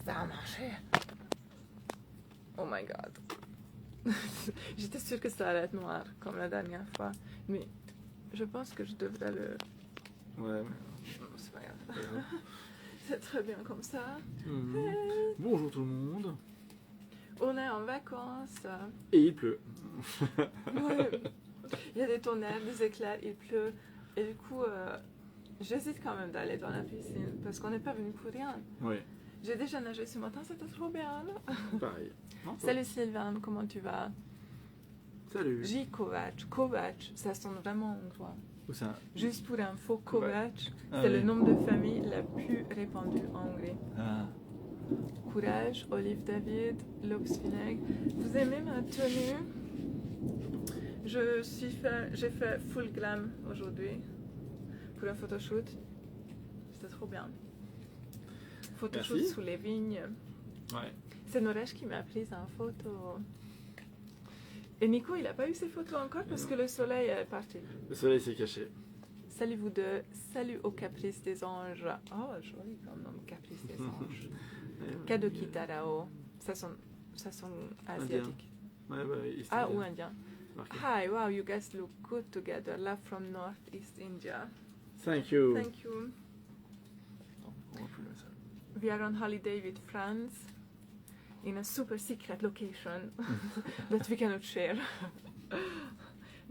Ça a marché. Oh my god. J'étais sûre que ça allait être noir, comme la dernière fois. Mais je pense que je devrais le... Ouais, Non, c'est pas grave. C'est très bien comme ça. Bonjour tout le monde. On est en vacances. Et il pleut. Ouais. Il y a des tonnerres, des éclairs, il pleut. Et du coup, j'hésite quand même d'aller dans la piscine parce qu'on n'est pas venu pour rien. Oui, J'ai déjà nagé ce matin, c'était trop bien. pareil. Non, ça Salut Sylvain, comment tu vas? va. Salut. J. Kovac. Kovac, ça sonne vraiment hongrois. Où ça? Juste pour info, Kovac. Kovac, Ah c'est oui. le nom de famille la plus répandue en Hongrie. Ah. Courage, Olive David, Lobs Vinaigre. Vous aimez ma tenue? J'ai fait full glam aujourd'hui pour un photoshoot. C'était trop bien. Photoshoot Merci. sous les vignes. Ouais. C'est Norège qui m'a prise en photo. Et Nico, il n'a pas eu ses photos encore parce que le soleil est parti. Le soleil s'est caché. Salut vous deux. Salut au Caprice des Anges. Oh, joli comme nom, Caprice des Anges. Kado Kitarao. Ça sonne asiatique. Ouais, bah, East Ah, India. ou indien. Marqué. Hi, wow, you guys look good together. Love from Northeast India. Thank you. Thank you. Non, on voit plus le sol. We are on holiday with friends in a super secret location that we cannot share.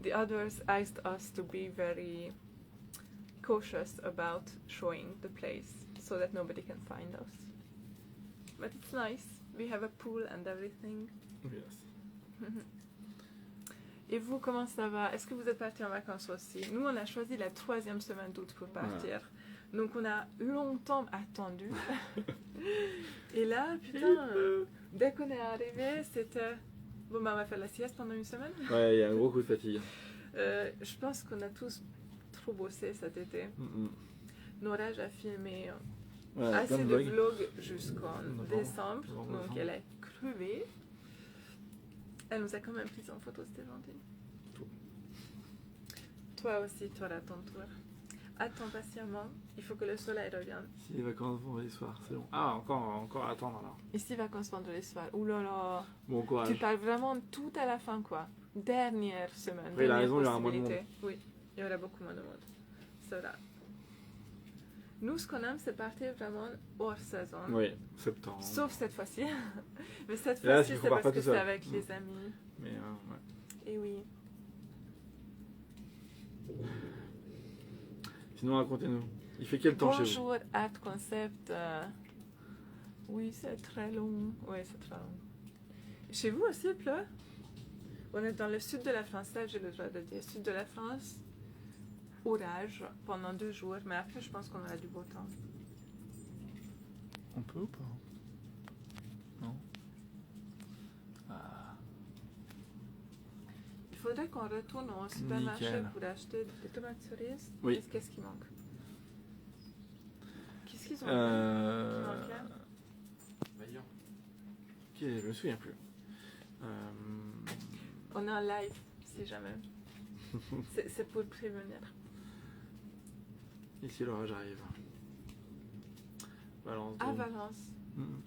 The others asked us to be very cautious about showing the place so that nobody can find us. But it's nice. We have a pool and everything. Yes. Et vous, comment ça va? Est-ce que vous êtes partis en vacances aussi? Nous, on a choisi la 3e semaine d'août pour partir. Donc, on a longtemps attendu. Et là, putain, dès qu'on est arrivé, c'était... Bon, bah, on va faire la sieste pendant une semaine. Ouais, il y a un gros coup de fatigue. Je pense qu'on a tous trop bossé cet été. Norège a filmé Ouais, assez plein de vlogs. vlogs jusqu'en Novembre. décembre. Novembre, Donc, décembre. elle est crevée. Elle nous a quand même pris en photo, c'était gentil. Tout. Toi aussi, tu auras ton tour. Attends patiemment, il faut que le soleil revienne. Si les vacances vendredi soir, c'est bon. Ah, encore à attendre alors. Ici, vacances vendredi soir. Ouh là là. Bon Tu courage. parles vraiment tout à la fin, quoi. Dernière semaine. Oui, il a dernière raison, il y aura moins de possibilité. Oui, il y aura beaucoup moins de monde. C'est vrai. Nous, ce qu'on aime, c'est partir vraiment hors saison. Oui, septembre. Sauf cette fois-ci. Mais cette Et là, fois-ci, c'est qu'on c'est part parce pas que tout c'est seul. avec les amis. Mais ouais. Et oui. Sinon, racontez-nous. Il fait quel temps chez vous? Bonjour, Art Concept. Oui, c'est très long. Oui, c'est très long. Chez vous aussi, il pleut? On est dans le sud de la France, ça j'ai le droit de dire. Sud de la France, orage pendant 2 jours, mais après je pense qu'on aura du beau temps. On peut ou pas? Non. Ah. Il faudrait qu'on retourne au supermarché Nickel. pour acheter des tomates cerises. Oui. Qu'est-ce qui manque? Qu'est-ce qu'ils ont Ok, je me souviens plus. On est en live, si jamais. C'est pour prévenir. Ici l'orage arrive. Valence. À donc. Valence, Mhm.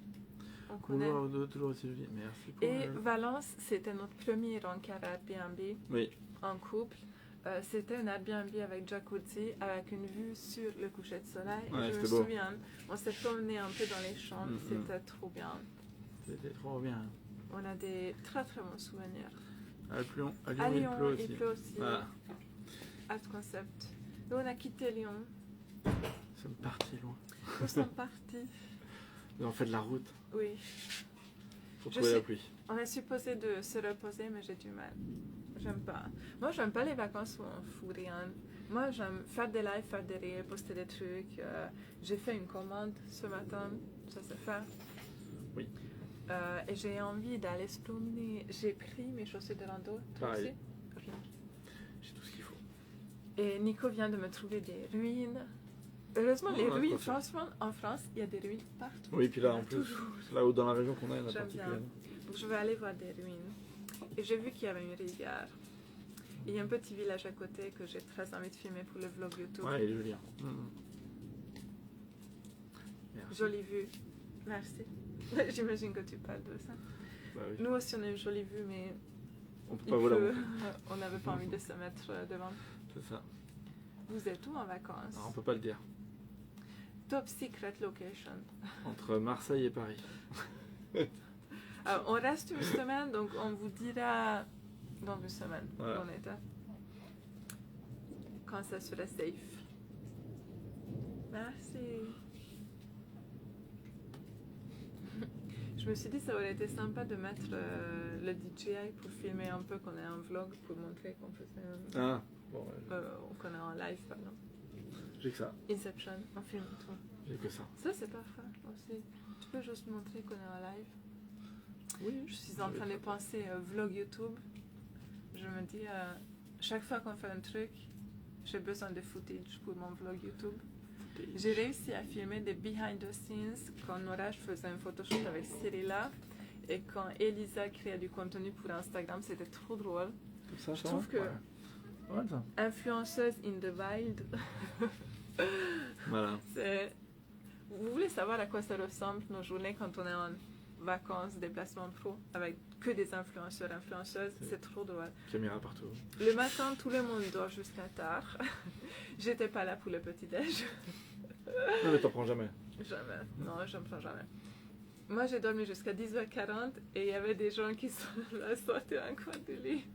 on connaît. Bonjour, toujours aussi joli. Merci pour Et Valence, c'était notre premier encart Airbnb Oui. en couple. C'était un Airbnb avec jacuzzi, avec une vue sur le coucher de soleil. Ouais, Et je me c'était beau. souviens, on s'est promené un peu dans les champs, Mhm. c'était trop bien. C'était trop bien. On a des très très bons souvenirs. À Lyon, À il Lyon, pleut aussi. il pleut aussi. Ah, Art Concept. Nous, on a quitté Lyon. nous sommes partis loin. Nous sommes partis. Nous avons fait de la route Oui. pour Je trouver la sais. pluie. On est supposé de se reposer, mais j'ai du mal. J'aime pas. Moi, j'aime pas les vacances où on fout rien. Moi, j'aime faire des lives, faire des rires, poster des trucs. J'ai fait une commande ce matin, ça s'est fait. Oui. Et j'ai envie d'aller se promener. J'ai pris mes chaussures de rando. Toi Pareil. aussi? Rien. J'ai tout ce qu'il faut. Et Nico vient de me trouver des ruines. Heureusement, Oh, les on a ruines, quoi faire. franchement, en France, il y a des ruines partout. Oui, puis là Il y en en a plus, toujours. là où dans la région qu'on a, il y en a J'aime particulièrement. Donc, je vais aller voir des ruines. Et j'ai vu qu'il y avait une rivière. Et il y a un petit village à côté que j'ai très envie de filmer pour le vlog YouTube. Ouais, il est joli. Hein. Mhm. Merci. Jolie vue. Merci. J'imagine que tu parles de ça. Bah oui. Nous aussi, on a une jolie vue, mais On peut il pas voler. pleut. On n'avait pas envie de se mettre devant. C'est ça. Vous êtes où en vacances? Alors, on peut pas le dire. Top secret location. Entre Marseille et Paris. On reste une semaine, donc on vous dira dans une semaine où Voilà. on était. Quand ça sera safe. Merci. Je me suis dit que ça aurait été sympa de mettre le DJI pour filmer un peu qu'on est en vlog pour montrer qu'on faisait Ah, bon, ouais, qu'on est en live, pardon. j'ai que ça. Inception, on filme tout. J'ai que ça. Ça c'est parfait aussi. Tu peux juste montrer qu'on est en live. Oui. Je suis en train de penser vlog YouTube. Je me dis, chaque fois qu'on fait un truc, j'ai besoin de footage pour mon vlog YouTube. J'ai réussi à filmer des behind the scenes quand Nora faisait un photoshoot avec Cyrilla et quand Elisa créait du contenu pour Instagram, c'était trop drôle. Comme ça, Je trouve que Ouais, ça. influenceuse in the wild, Voilà. vous voulez savoir à quoi ça ressemble nos journées quand on est en vacances, déplacement pro, avec que des influenceurs, influenceuses, c'est trop drôle. Caméra partout. Le matin, tout le monde dort jusqu'à tard. J'étais pas là pour le petit-déj. Non, mais t'en prends jamais. Jamais. Non, je ne prends jamais. Moi, j'ai dormi jusqu'à 10h40 et il y avait des gens qui sont là, sortis en coin du lit.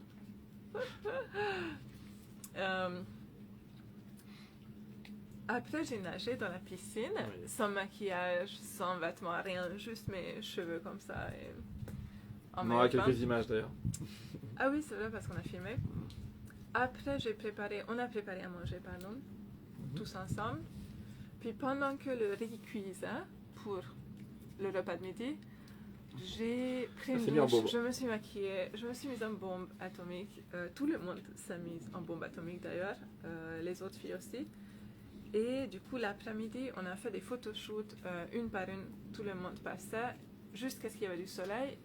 Après, j'ai nagé dans la piscine, Oui. sans maquillage, sans vêtements, rien, juste mes cheveux comme ça. Et en On aura maillot de bain. quelques images d'ailleurs. Ah oui, c'est vrai parce qu'on a filmé. Après, on a préparé à manger, pardon, tous ensemble. Puis pendant que le riz cuisait pour le repas de midi, j'ai pris s'est une mis en douche, bombe. je me suis maquillée, je me suis mise en bombe atomique. Tout le monde s'est mis en bombe atomique d'ailleurs, les autres filles aussi. Et du coup, l'après-midi, on a fait des photoshoots une par une, tout le monde passait, jusqu'à ce qu'il y avait du soleil.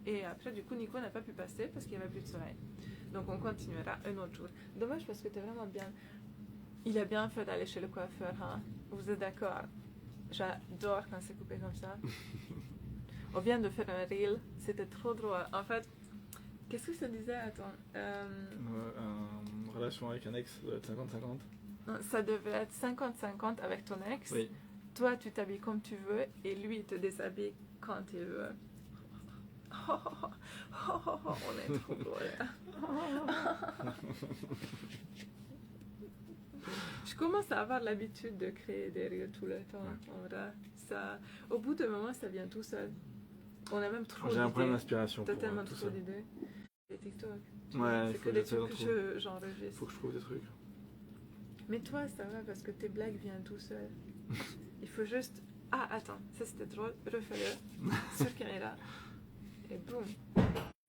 Et après, du coup, Nico n'a pas pu passer parce qu'il n'y avait plus de soleil. Donc on continuera un autre jour. Dommage parce que tu es vraiment bien. Il a bien fait d'aller chez le coiffeur, hein? Vous êtes d'accord? J'adore quand c'est coupé comme ça. On vient de faire un reel, c'était trop drôle. En fait, qu'est-ce que ça disait? Attends. Une relation avec un ex doit être 50-50. Non, ça devait être 50-50 avec ton ex. Oui. Toi, tu t'habilles comme tu veux et lui, il te déshabille quand il veut. On est trop drôle. Je commence à avoir l'habitude de créer des rires tout le temps. En vrai. Ça, au bout d'un moment, ça vient tout seul. On a même trop J'ai un problème d'idées. d'inspiration T'as pour tellement tout trop ça. d'idées. Les TikTok. Ouais, il C'est faut que que des j'essaie d'en trucs que trouver. j'enregistre. Faut que je trouve des trucs. Mais toi, ça va parce que tes blagues viennent tout seul. Il faut juste... Ah, attends, ça c'était drôle. Refais-le sur caméra. Et boum.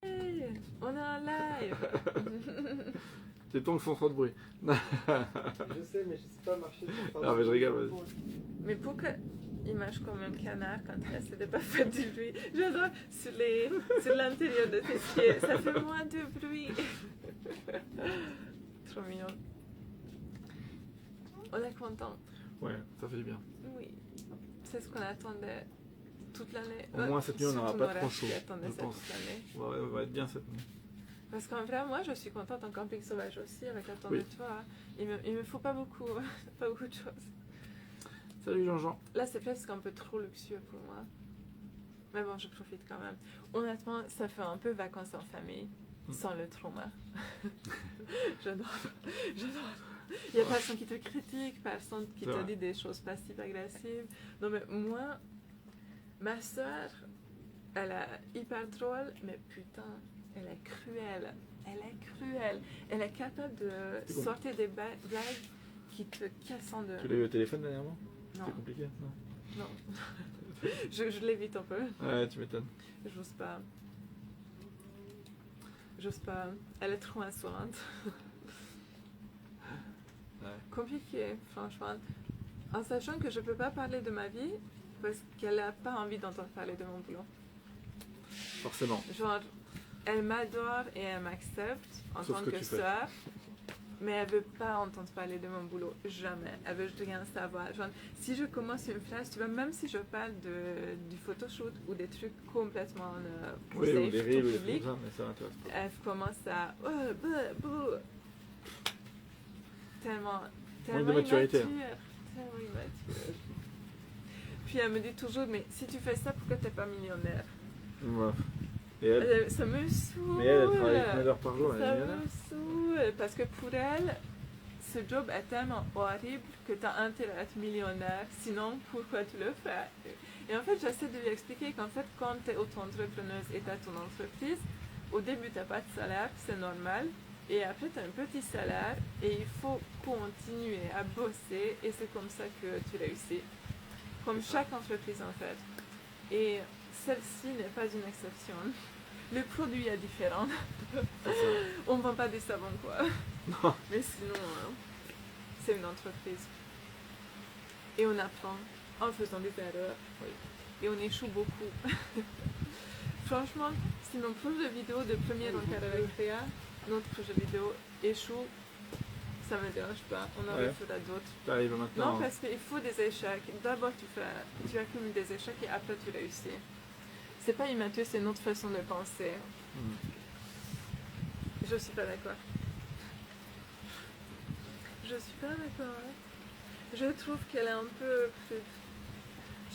Hey, on est en live. Tes tongs font trop de bruit. Je sais, mais je sais pas marcher sur Ah, mais je rigole, vas-y. Mais pourquoi il marche comme un canard quand il essaie de pas faire du bruit? J'adore sur l'intérieur de tes pieds. Ça fait moins de bruit. Trop mignon. On est content. Ouais, ça fait du bien. Oui. C'est ce qu'on attendait toute l'année. Au moins cette nuit, on n'aura Surtout pas Nora trop qui chaud, attendait je ça pense. toute l'année. Ouais, on va être bien cette nuit. Parce qu'en vrai, moi, je suis contente en camping sauvage aussi avec la tente Oui. de toi. Il me faut pas beaucoup, pas beaucoup de choses. Salut Jean-Jean. Là, c'est presque un peu trop luxueux pour moi. Mais bon, je profite quand même. Honnêtement, ça fait un peu vacances en famille, sans le trauma. J'adore. Il n'y a personne qui te critique, personne qui C'est te vrai. dit des choses passives-agressives. Non, mais moi, ma soeur, elle est hyper drôle, mais putain, elle est cruelle. Elle est cruelle. Elle est capable de C'est bon. sortir des blagues qui te cassent en deux. Tu l'as eu au téléphone dernièrement? Non, C'est compliqué? Non. non. je l'évite un peu. Ouais, tu m'étonnes. J'ose pas. J'ose pas. Elle est trop insolente. Ouais. Compliqué, franchement. En sachant que je peux pas parler de ma vie parce qu'elle a pas envie d'entendre parler de mon boulot. Forcément. Genre, elle m'adore et elle m'accepte en Sauf tant ce que que tu fais. sœur. Mais elle veut pas entendre parler de mon boulot, jamais. Elle veut rien savoir. Genre, si je commence une phrase, tu vois, même si je parle du photoshoot ou des trucs complètement Oui, safe, ou des reels, tout ou des public, trucs comme ça, mais ça m'intéresse pas. elle commence à tellement Manque de maturité. immature, tellement immature. Puis elle me dit toujours, mais si tu fais ça, pourquoi t'es pas millionnaire? Ouais. Et elle, Ça me saoule. mais elle travaille combien d'heures par jour, elle est Ça millionnaire? me saoule parce que pour elle, ce job est tellement horrible que tu as intérêt à être millionnaire, sinon pourquoi tu le fais? Et en fait, j'essaie de lui expliquer qu'en fait, quand tu es auto-entrepreneuse et tu as ton entreprise, au début, tu n'as pas de salaire, c'est normal. Et après, tu as un petit salaire et il faut continuer à bosser et c'est comme ça que tu réussis. Comme chaque entreprise en fait. Et celle-ci n'est pas une exception. Le produit est différent. On ne vend pas des savons quoi. Non. Mais sinon, c'est une entreprise. Et on apprend en faisant des erreurs. Oui. Et on échoue beaucoup. Franchement, si mon projet vidéo de première en carrière créa, notre projet vidéo échoue, ça me dérange pas. On en refera d'autres. Tu arrives maintenant. Non, parce qu'il faut des échecs. D'abord, tu accumules des échecs et après, tu réussis. C'est pas immature, c'est une autre façon de penser. Je suis pas d'accord. Je suis pas d'accord. Je trouve qu'elle est un peu...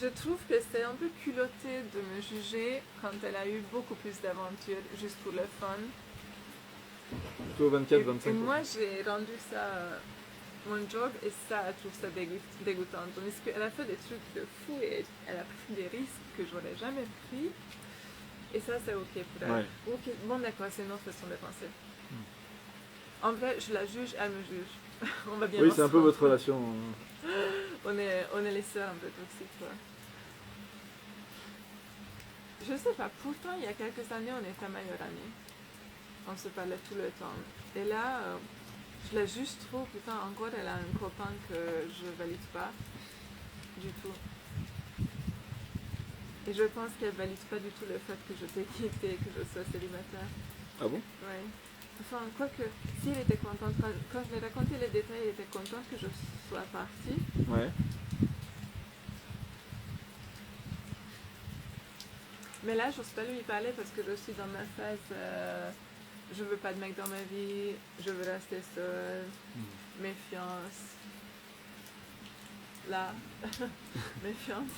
Je trouve que c'est un peu culotté de me juger quand elle a eu beaucoup plus d'aventures juste pour le fun. Plutôt 24-25%. Et moi, j'ai rendu ça mon job et ça, elle trouve ça dégoûtant. Tandis qu'elle a fait des trucs de fou et elle a pris des risques que j'aurais jamais pris. Et ça, c'est ok pour elle. Ouais. Ok, bon d'accord, c'est une autre façon de penser. En vrai, je la juge, elle me juge. On va bien Oui, c'est un peu ensemble. votre relation. On est les sœurs un peu toxiques, quoi. Je sais pas, pourtant, il y a quelques années, on était meilleures amies. On se parlait tout le temps. Et là, je la juge trop. Putain, encore, elle a un copain que je valide pas du tout. Et je pense qu'elle valide pas du tout le fait que je t'ai quitté, que je sois célibataire. Ah bon? Ouais. Enfin, quoique, si elle était contente, quand je lui ai raconté les détails, elle était contente que je sois partie. Ouais. Mais là, j'ose pas lui parler parce que je suis dans ma phase. Je veux pas de mec dans ma vie, je veux rester seule, méfiance. Là, méfiance.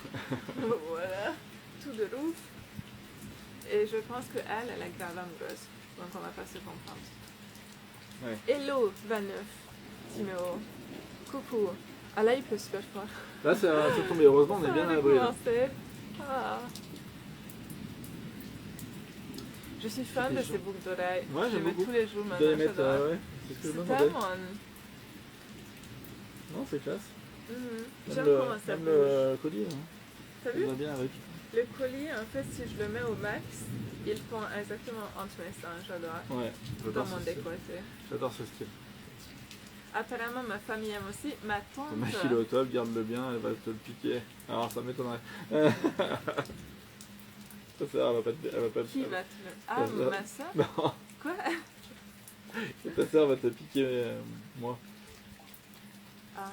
Voilà, tout de ouf. Et je pense qu'elle est grave amoureuse, donc on va pas se comprendre. Ouais. Hello, 29, Timéo. Coucou. Ah là, il pleut super fort. Là, ça tombe, heureusement, on est bien à l'abri. là. Ah. Je suis fan de ces boucles d'oreilles. Ouais, je j'aime les mets beaucoup. tous les jours Tu maintenant. dois les mettre, j'adore. ouais. C'est ce que je me C'est demandais. tellement... Non, c'est classe. J'aime Même comment ça même bouge. le colis, hein. T'as Ça vu? va bien avec. Le colis, en fait, si je le mets au max, il prend exactement entre mes seins. J'adore. Ouais, Dans j'adore mon ce style. décolleté. J'adore ce style. Apparemment, ma famille aime aussi. Ma tante... Ma fille est au top, garde-le bien, elle va te le piquer. Alors, ça m'étonnerait. Ça, elle va pas te... Elle va pas te... Qui va te le... Ah, Ça- ma soeur? Non, Quoi? ta sœur va te piquer, moi. Ah.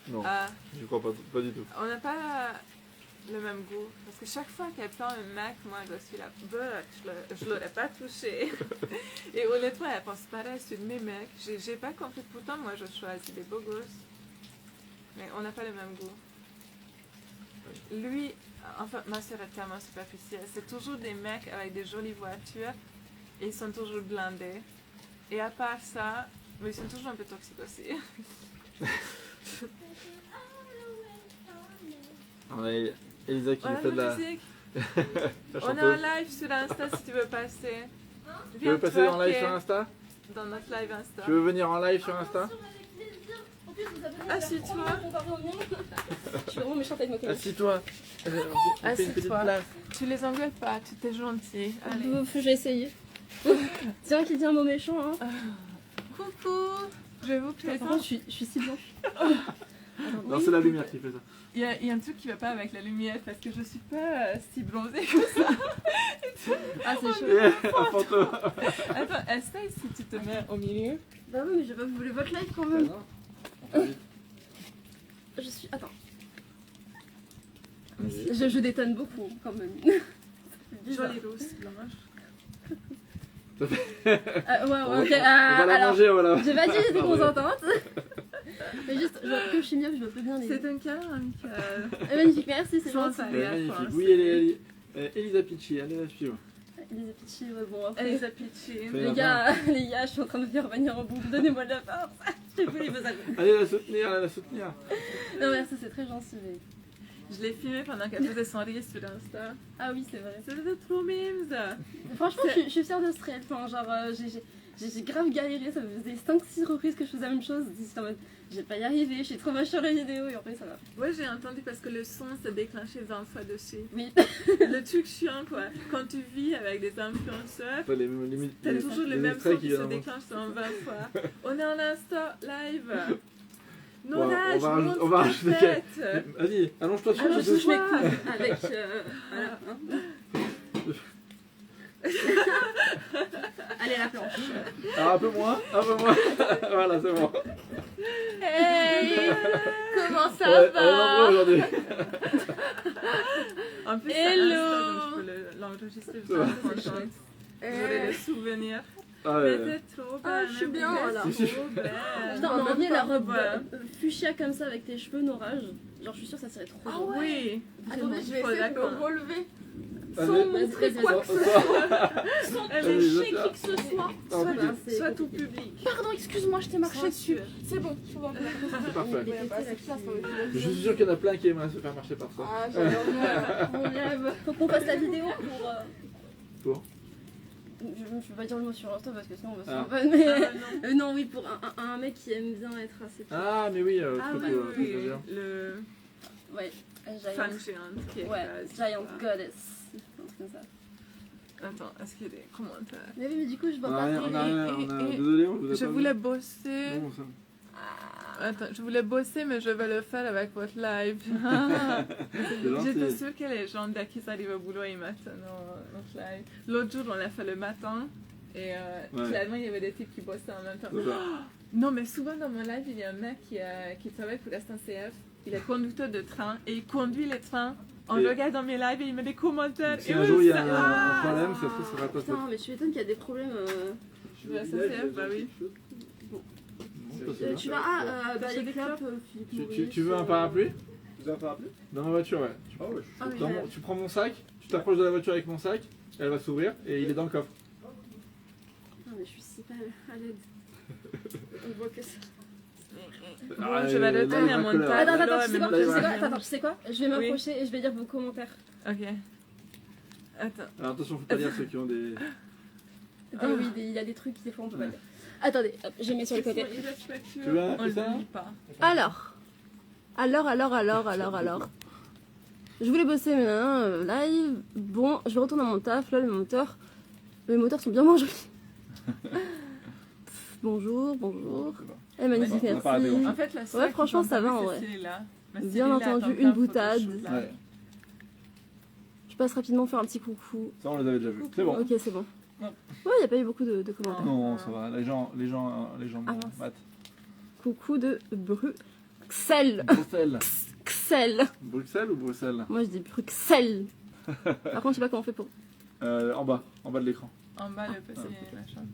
Non, Ah. je crois pas du tout. On n'a pas le même goût. Parce que chaque fois qu'elle prend un Mac, moi je suis là, je l'aurais pas touché. Et honnêtement, elle pense pareil sur mes mecs. J'ai pas compris. Pourtant, moi je choisis des beaux gosses. Mais on n'a pas le même goût. Lui, enfin, ma soeur est tellement superficielle. C'est toujours des mecs avec des jolies voitures. Et ils sont toujours blindés. Et à part ça, mais ils sont toujours un peu toxiques aussi. On a Elisa qui Voilà fait de la la, musique. la On est en chanteuse. live sur Insta si tu veux passer. Tu veux passer en live sur Insta? Dans notre live Insta. Tu veux venir en live sur Insta? En plus, vous avez Assieds-toi. comparé au mien. Je suis vraiment méchante avec ma copine. Assis-toi. On fait une petite Assieds-toi. place. Tu les engueules pas, tu t'es gentil. Allez. Bouf, j'ai essayé. Tiens, qui dit un mot méchant, hein. Coucou. Je vous Par présente. contre, je suis si blanche. Non, c'est la lumière qui fait ça. Il y a un truc qui va pas avec la lumière parce que je suis pas si bronzée que ça. Ah, c'est chaud. Un fantôme. Attends, essaye si tu te mets au milieu. Bah oui, mais je vais pas vous voler votre live quand Ah même. non, on fait vite. Je suis. Attends. Vas-y. Je détonne beaucoup quand même. Jolie rousse blanche. Ouais, ok. On va la Alors, manger, voilà. j'ai pas dit que j'étais Ah ouais. consentante. Mais juste, comme je suis mieux, je vois plus bien les. C'est un câlin, Magnifique, merci, c'est Sans gentil. aller à Magnifique. France. Oui, Elisa Picci, allez la suivre. Elisa Picci, ouais, bon, après. Elisa Picci. Fais- Les gars, je suis en train de faire revenir en boucle. Donnez-moi de la force. Je vous les besoins. Allez la soutenir, allez la soutenir. Non, merci, c'est très gentil. Mais... Je l'ai filmé pendant qu'elle faisait son rire sur Insta. Ah oui, c'est vrai. C'était trop mimes. Franchement, je suis fière de ce réel. Enfin, genre, j'ai grave galéré. Ça faisait 5-6 reprises que je faisais la même chose. J'étais en mode, je vais pas y arriver. Je suis trop moche sur les vidéos. Et après, ça va. Ouais, j'ai entendu parce que le son s'est déclenché 20 fois dessus. Oui. Le truc chiant, quoi. Quand tu vis avec des influenceurs, Pas les limites. t'as toujours le même son extraits qui qui se viennent. déclenche en 20 fois. On est en Insta live. Bon, Non, là, on va rajouter tête. Vas-y, allonge-toi dessus. Alors, je te- Je m'écoute avec. Voilà. Allez, la planche. Alors, un peu moins, un peu moins. Voilà, c'est bon. Hey, comment ça On est va nombreux aujourd'hui. En plus, Hello. c'est Insta, donc je peux l'enregistrer. Je Ça va. suis contente. J'aurai des souvenirs. Ah Mais ouais. t'es trop belle. Ah, je suis bien, Vous êtes là. trop belle. Putain, mais en vrai, la robe Ouais. fuchsia comme ça avec tes cheveux norage, genre je suis sûre que ça serait trop Ah drôle. oui. Attendez, je vais essayer de me relever Allez. sans montrer quoi que ce soit. Sans Elle Allez, est je- qui que ce soit. Ah, Soit, putain. c'est soit tout compliqué. public. Pardon, excuse-moi, je t'ai marché Soit dessus. sûr. C'est bon, tout va bien. C'est parfait. Les tétés, là, qui- Je suis sûr qu'il y en a plein qui aimeraient se faire marcher par ça. Ah, j'adore. On rêve. Faut qu'on fasse la vidéo pour. Pour Je vais pas dire le mot sur Insta parce que sinon on va se Ah. faire mais... Ah, non. non, oui, pour un mec qui aime bien être assez. Ah, mais oui, Ah truc, oui, truc oui, bien. le Ouais, fan Giant. géante qui est Ouais, là, Giant c'est Goddess. Un truc comme ça. pas- Attends, est-ce qu'il y a des commentaires? Mais oui, mais du coup, je vois On a pas. rien, on a rien, on a... et- Désolé, on vous a Je pas voulais vu. bosser. Non, ça- Attends, je voulais bosser, mais je vais le faire avec votre live. C'est J'étais gentil. sûre que les gens dès qu'ils arrivent au boulot, ils mettent notre live. L'autre jour, on l'a fait le matin. Et Ouais. clairement, il y avait des types qui bossaient en même temps. C'est ça. Non, mais souvent dans mon live, il y a un mec qui travaille pour SNCF. Il est conducteur de train et il conduit les trains en Et- regardant mes lives et il met des commentaires. Si et un oui, jour il y a ça- un problème, ça se sera pas Putain, mais tu m'étonnes qu'il y a des problèmes. Je vais à SNCF, bah oui. Tu vas. Ah, bah J'ai les des clopes, clopes. Philippe Maurice, Tu veux un parapluie Vous avez un parapluie Dans ma voiture, ouais. Ah ouais, je suis Ah oui, Dans ouais. mon- tu prends mon sac, tu t'approches de la voiture avec mon sac, elle va s'ouvrir et il est dans le coffre. Non, mais je suis si pas à l'aide. On voit que ça. Bon, Ah, je vais là, retourner il à va mon coller. table. Attends, alors, tu sais mais quoi, mon là, il tu va sais quoi, rien. attends, tu sais quoi, je vais m'approcher et je vais dire vos commentaires. Ok. Attends. Alors attention, faut pas dire ceux qui ont des. Ah oui, il y a des trucs qui des fois on peut pas dire. Attendez, hop, j'ai mis sur le côté. Tu veux un On le ça lit pas. Alors. Je voulais bosser mais live. Bon, je vais retourner à mon taf. Là, les moteurs sont bien moins jolis. Bonjour. Eh, magnifique, On va pas merci. rater, En fait, la seule Ouais, qui franchement, ça va, compte, en c'est vrai. celui-là. Mais Bien celui-là entendu, attend une plein de boutade. photoshoot, là. Ouais. Je passe rapidement faire un petit coucou. Ça, on les avait déjà vus. C'est bon. Ok, c'est bon. Ouais. Ouais, il n'y a pas eu beaucoup de commentaires. Non, ça va. Les gens Ah, mince. matent. Coucou de Bruxelles. Bruxelles. Bruxelles. Bruxelles ou Bruxelles Moi, je dis Bruxelles. Par contre, je sais pas comment on fait pour. En bas de l'écran. En bas, le petit machin.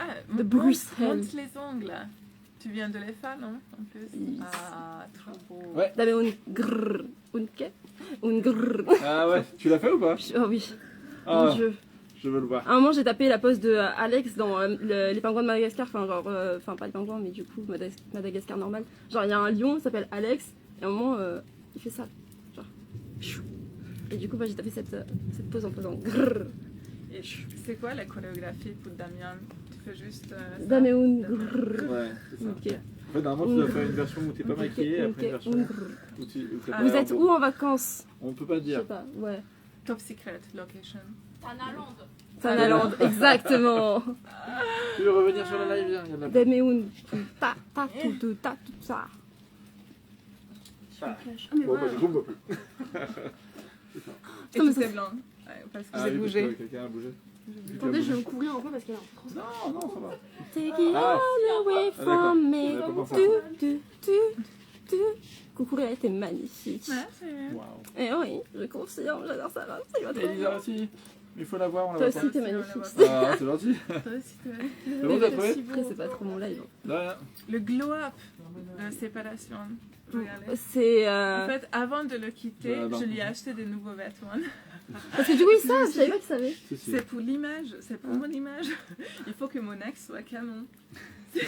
Ah, De monte- Bruxelles. monte les ongles. là. Tu viens de les faire, non? En plus. Yes. Ah, trop beau. Ouais. Dame un grrr. Un grrr. Ah ouais, tu l'as fait ou pas Oh oui, Ah, mon Dieu. je veux le voir. À un moment, j'ai tapé la pose de Alex dans les pingouins de Madagascar. Enfin, genre, enfin, pas les pingouins, mais du coup, Madagascar normal. Genre, il y a un lion, il s'appelle Alex, et à un moment, il fait ça. Genre, chou. Et du coup, bah, j'ai tapé cette pose en faisant grrr. Et c'est quoi la chorégraphie pour Damien? Tu fais juste. Ça? Dame un grrr. Ouais, c'est ça. Ok. En fait, normalement, tu dois faire une version où t'es pas maquillé et après une version Ok. où tu. où t'es Ah, pas Vous êtes en- où en vacances? On peut pas Je sais dire. pas, ouais. Top secret location. Tanaland, exactement. Tu veux revenir sur la live? Viens, il y a de la Dame un ta tout ça. sur le flash. Ah, mais Bon, bah, voilà. du coup, on voit plus. C'est ça. Et Non, mais tout ça- est blanc. Ouais, parce que Ah, j'ai oui, parce bougé. que quelqu'un a bougé. Attendez, je vais me couvrir un peu parce qu'elle est trop. Non, non, ça va. Take it Ah. all away Ah, from d'accord. me. J'avais pas pensé à Tu. Coucou, elle était magnifique. Ouais, c'est... Waouh. Et oui, je confirme, j'adore ça. Là. Ça va trop Et Elisa bien. aussi. Il faut la voir, on la Toi voit aussi, pas. t'es magnifique. Ah, c'est gentil. Toi aussi, toi. C'est bon, t'as trouvé Après, c'est pas trop mon live. De rien. Le glow-up, la séparation. Regardez. C'est. En fait, avant de le quitter, Voilà, je donc. lui ai acheté des nouveaux vêtements. Parce que du coup, ils savent, je savais pas qu'ils savaient. Si, si. C'est pour l'image, c'est pour mon image. Il faut que mon ex soit canon. C'est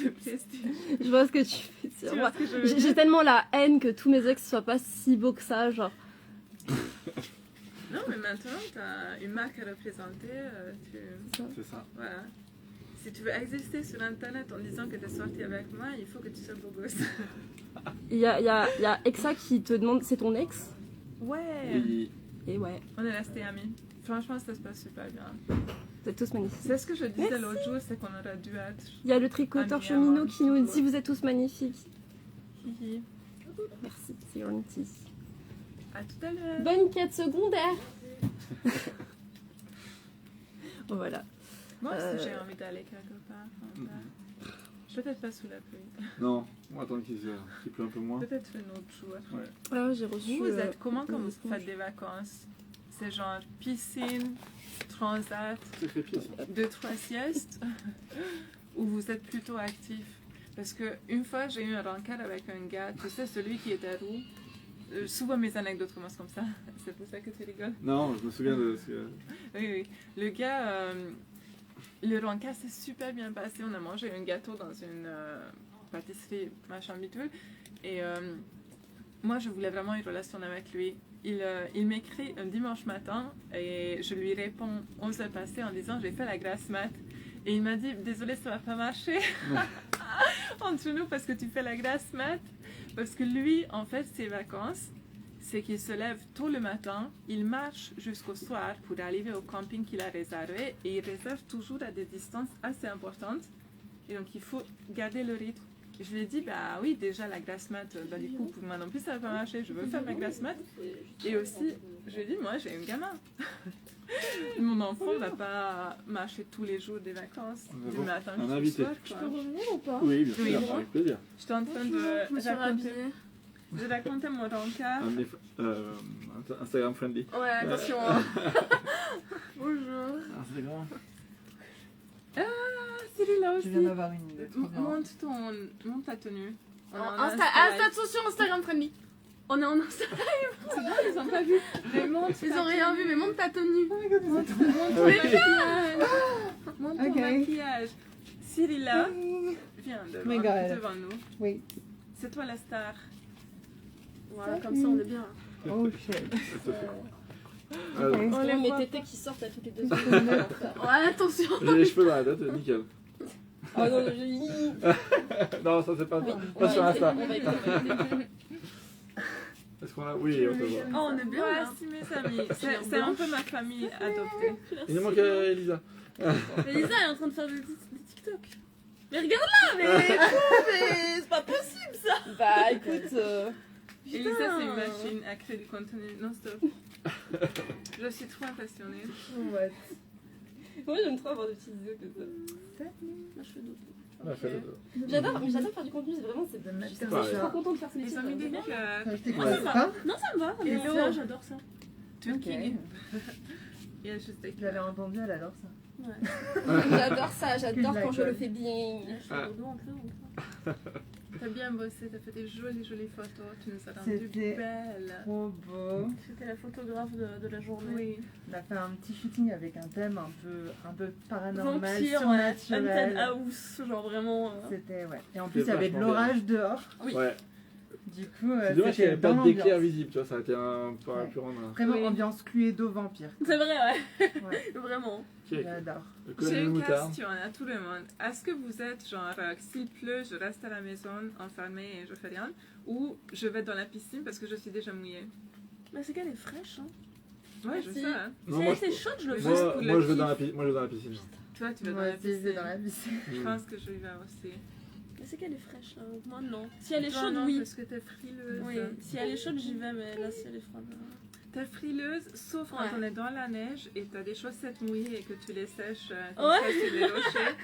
le prestige. Je vois ce que tu fais Tu dire. vois Moi, ce que je veux j'ai dire? tellement la haine que tous mes ex soient pas si beaux que ça, genre. Non, mais maintenant, tu as une marque à représenter. C'est ça. Voilà. Si tu veux exister sur Internet en disant que tu es sorti avec moi, il faut que tu sois beau gosse. Il y a Exa qui te demande, c'est ton ex? Ouais. Oui. Et ouais, On est restés amis. Franchement, ça se passe super bien. vous êtes tous magnifiques. C'est ce que je disais Merci. l'autre jour, c'est qu'on aurait dû être. Il y a le tricoteur Amis cheminot avant, qui nous tu dit vois. vous êtes tous magnifiques. Hihi. Merci, c'est gentil. À tout à l'heure. Bonne quête secondaire. Voilà. Moi aussi, Euh, j'ai envie d'aller quelque part. Peut-être pas sous la pluie. Non, on va attendre qu'il pleut un peu moins. Peut-être un autre jour. Ouais. Alors j'ai reçu. Vous êtes comment quand une vous éponge. faites des vacances? C'est genre piscine, transat, C'est crépier, ça. 2-3 siestes? Ou vous êtes plutôt actif? Parce que une fois, j'ai eu un rencard avec un gars, tu sais, celui qui était roux. Souvent mes anecdotes commencent comme ça. C'est pour ça que tu rigoles. Non, je me souviens de ce que... Oui, oui. Le gars, le rencard s'est super bien passé. On a mangé un gâteau dans une pâtisserie, machin bidule. Et moi, je voulais vraiment une relation avec lui. Il m'écrit un dimanche matin et je lui réponds 11 heures passées en disant j'ai fait la grasse mat. Et il m'a dit désolé, ça va pas marcher entre nous parce que tu fais la grasse mat. Parce que lui, en fait, ses vacances, c'est qu'il se lève tôt le matin, il marche jusqu'au soir pour arriver au camping qu'il a réservé et il réserve toujours à des distances assez importantes. Et donc, il faut garder le rythme. Et je lui ai dit, bah oui, déjà la grasse mat, bah, du coup, pour moi non plus, ça va pas marcher, je veux faire ma grasse mat. Et aussi, je lui ai dit, moi, j'ai un gamin. Mon enfant va pas marcher tous les jours des vacances, Mais du bon, matin un jusqu'au invité. soir. Je quoi. peux revenir ou pas? Oui, bien sûr, Oui. avec plaisir. J'étais en train Je me de suis raconter, rhabillée. je racontais mon rencard. Instagram friendly. Ouais, attention. hein. Bonjour. Instagram. Ah, Cyril là Je aussi. viens d'avoir une idée, trop bien. Monte ta tenue. On est en Attention, Instagram friendly. On est en Instagram. C'est bon, ils ont pas vu. Mais monte Ils ta ont rien tenue. vu, mais monte ta tenue. Monte ton Oui. maquillage. Monte ton Ok. maquillage. Cyril là, viens My God. devant nous. Oui. C'est toi la star. Voilà, comme ça on est bien. Oh shit. Alors, Ok. On les mes voit tétés qui sortent à toutes les 2 secondes. Ouais, attention. j'ai les cheveux dans la tête, nickel. Oh non, je... Non, ça c'est pas, Oui, pas sur Insta. on va éviter. Est-ce qu'on a... Oui, on peut voir. Oh, on est bien là. Voici mes amis. C'est un peu ma famille adoptée. Il nous manque Elisa. Elisa est en train de faire des TikTok. Mais regarde là, mais c'est pas possible ça. Bah écoute. Elisa, c'est une machine à créer du contenu non-stop. Je suis trop impressionnée. What? Moi j'aime trop avoir des petites vidéos comme ça. Moi, je fais d'autres. On a fait le- J'adore faire du contenu, c'est vraiment c'est mettre je comme suis ça. trop contente de faire ces Ils ont mis des vidéos. cœurs. Je t'écoute Ouais. pas? Non, ça me va. Hello. Mais ça, j'adore ça. Turquie. Ok. Il y a juste des Je l'avais entendu, elle adore ça. J'adore ça, j'adore quand je le fais bien. Ah. T'as bien bossé, t'as fait des jolies photos, tu nous as rendu C'était belles. Trop beau. C'était la photographe de la journée. Oui. On a fait un petit shooting avec un thème un peu paranormal, Vampire, surnaturel. house, genre vraiment. C'était, ouais. Et en plus, il y C'était avait de vachement l'orage dehors. Oui. Ouais. Du coup, C'est dommage qu'il n'y c'était avait pas dans d'éclair l'ambiance. visible, tu vois, ça a été un peu Ouais. plus rendre. Vraiment Oui. ambiance Cluedo vampire. C'est vrai, ouais. Ouais, Vraiment. j'adore. Le J'ai colonel une Moutard. question à tout le monde. Est-ce que vous êtes genre, s'il pleut, je reste à la maison enfermée et je fais rien, ou je vais dans la piscine parce que je suis déjà mouillée? Mais c'est qu'elle est fraîche, hein. Ouais, je Merci. sais. Hein. Non, Si moi, elle était chaude, je le Juste ferais. moi, pour le moi, je vais kiff. dans la piscine. Moi, je vais dans la piscine. Toi, tu vas Moi dans la aussi, je vais piscine. dans la piscine. Je pense que je y vais aussi. Mais c'est qu'elle est fraîche là. Moi non. Si elle est Toi, chaude, non, oui. parce que t'es frileuse. Oui, si elle est chaude, j'y vais, mais là, si elle est froide. T'es frileuse, sauf quand Ouais. on est dans la neige et t'as des chaussettes mouillées et que tu les sèches Ouais. sur les rochers.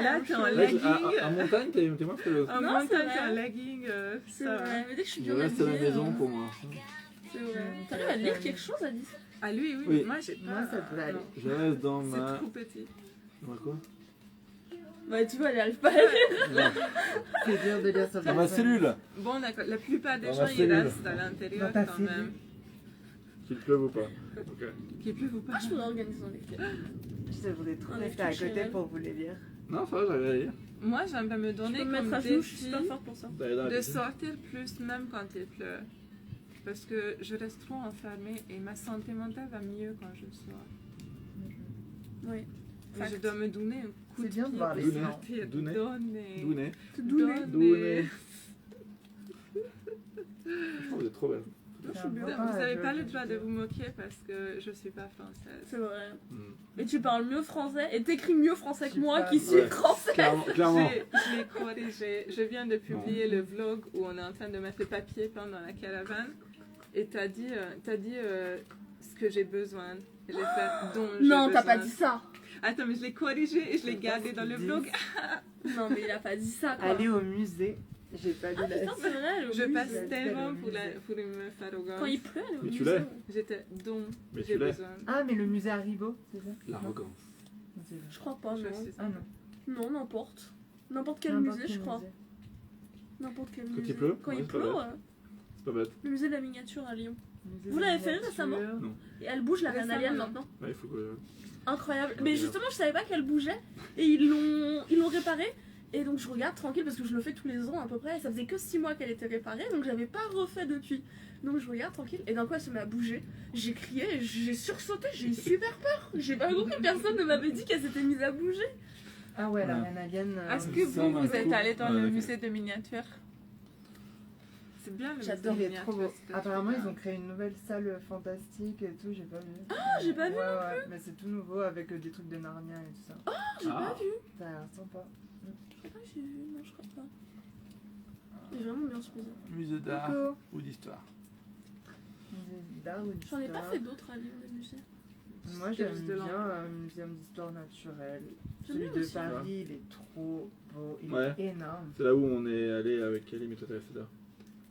Là, t'es en Ouais, legging. à montagne, t'es moins frileuse. En Non, montagne, c'est t'es en vrai. legging. C'est Ça va. vrai. Mais dès que je suis Je bien reste à la habillée, maison pour moi. C'est vrai. T'arrives à lire quelque chose, Alice? Ah, lui, oui. Oui. Moi, j'ai pas. Moi, ça peut aller. non. Je reste dans C'est ma... trop petit. Dans quoi? Bah, tu vois, elle arrive pas à lire. Non, C'est dur de lire sur dans ma cellule. Bon, d'accord. La plupart des Dans gens, ma ils cellule. restent à l'intérieur Dans ta quand cellule. même. Qu'il pleuve ou pas. Ok. Qu'il pleuve ou pas. Ah, je pourrais organiser un lecture. Je devrais trop Un rester à lecture côté chez pour vous les lire. Non, ça va, j'arrive à lire. Moi, j'aimerais me Je donner peux me mettre comme à genoux, je suis défi super forte pour ça. D'aller dans la de piscine. sortir plus, même quand il pleut. Parce que je reste trop enfermée et ma santé mentale va mieux quand je sors. Oui. Mais je Fact. dois me donner un coup C'est de bien de pied voir pour les sortir. Dounet. Donner. Dounet. Donner. Dounet. Franchement, vous êtes trop belle. Non, je C'est suis un bien. bon Vous n'avez âge, pas le je droit veux de dire. vous moquer parce que je suis pas française. C'est vrai. Hmm. Et tu parles mieux français et t'écris mieux français que moi Super. qui suis Ouais. français. Clairement. Je l'ai corrigé. Je viens de publier le vlog où on est en train de mettre le papier peint dans la caravane. Et t'as dit ce que j'ai besoin. Et j'ai fait dont j'ai Non, t'as pas besoin. dit ça. Attends, mais je l'ai corrigé et je l'ai gardé dans le vlog. Non, mais il a pas dit ça, quoi. Aller au musée. J'ai pas lu Ah, la putain, c'est vrai, le Je musée. passe musée. tellement Le pour musée. me faire au Quand il pleut, elle est au Mais tu musée. l'as. J'étais dont Mais j'ai tu l'as. besoin. Ah, mais le musée Haribo, c'est ça? L'arrogance. Non, c'est ça. Je crois pas, Je non. suis- Ah non. Non, n'importe. N'importe quel N'importe musée, quel je crois. musée. N'importe quel Quand il musée. pleut Quand Ouais, il c'est pas pleut, bête. ouais. C'est pas bête. Le musée de la miniature à Lyon. Musée Vous de l'avez fait miniature. récemment Non. Et elle bouge, la reine Récemment, alien, non. maintenant. Ouais, il faut que... Incroyable. Ouais, Mais bien. justement, je savais pas qu'elle bougeait. Et ils l'ont réparée. Et donc, je regarde tranquille parce que je le fais tous les ans à peu près. Et ça faisait que 6 mois qu'elle était réparée. Donc, j'avais pas refait depuis. Donc, je regarde tranquille. Et d'un coup, elle se met à bouger. J'ai crié, j'ai sursauté, j'ai eu super peur. J'ai pas compris, personne ne m'avait dit qu'elle s'était mise à bouger. Ah ouais, la Ouais. reine alien. Est-ce que Ça, vous, d'un vous êtes coup. allé dans Ouais, le ok. musée de miniatures? C'est bien le musée J'adore, de Il est trop beau. miniatures. ce que tu Apparemment, fais. ils ont créé une nouvelle salle fantastique et tout, j'ai pas vu. Ah, j'ai pas vu Ouais, ouais, mais c'est tout nouveau avec des trucs de Narnia et tout ça. J'ai pas vu. Ça a l'air sympa. Je crois pas que j'ai vu. Non, je crois pas. Il est vraiment bien ce musée. Musée d'art Coucou. ou d'histoire. Musée d'art ou J'en ai pas d'histoire. fait d'autres à Lyon, des musées. Moi, C'était j'aime juste de bien langue. Muséum d'histoire naturelle. J'aime Celui bien de aussi. Paris, il est trop beau. Il Ouais. est énorme. C'est là où on est allé avec Kelly, mais toi t'avais fait ça.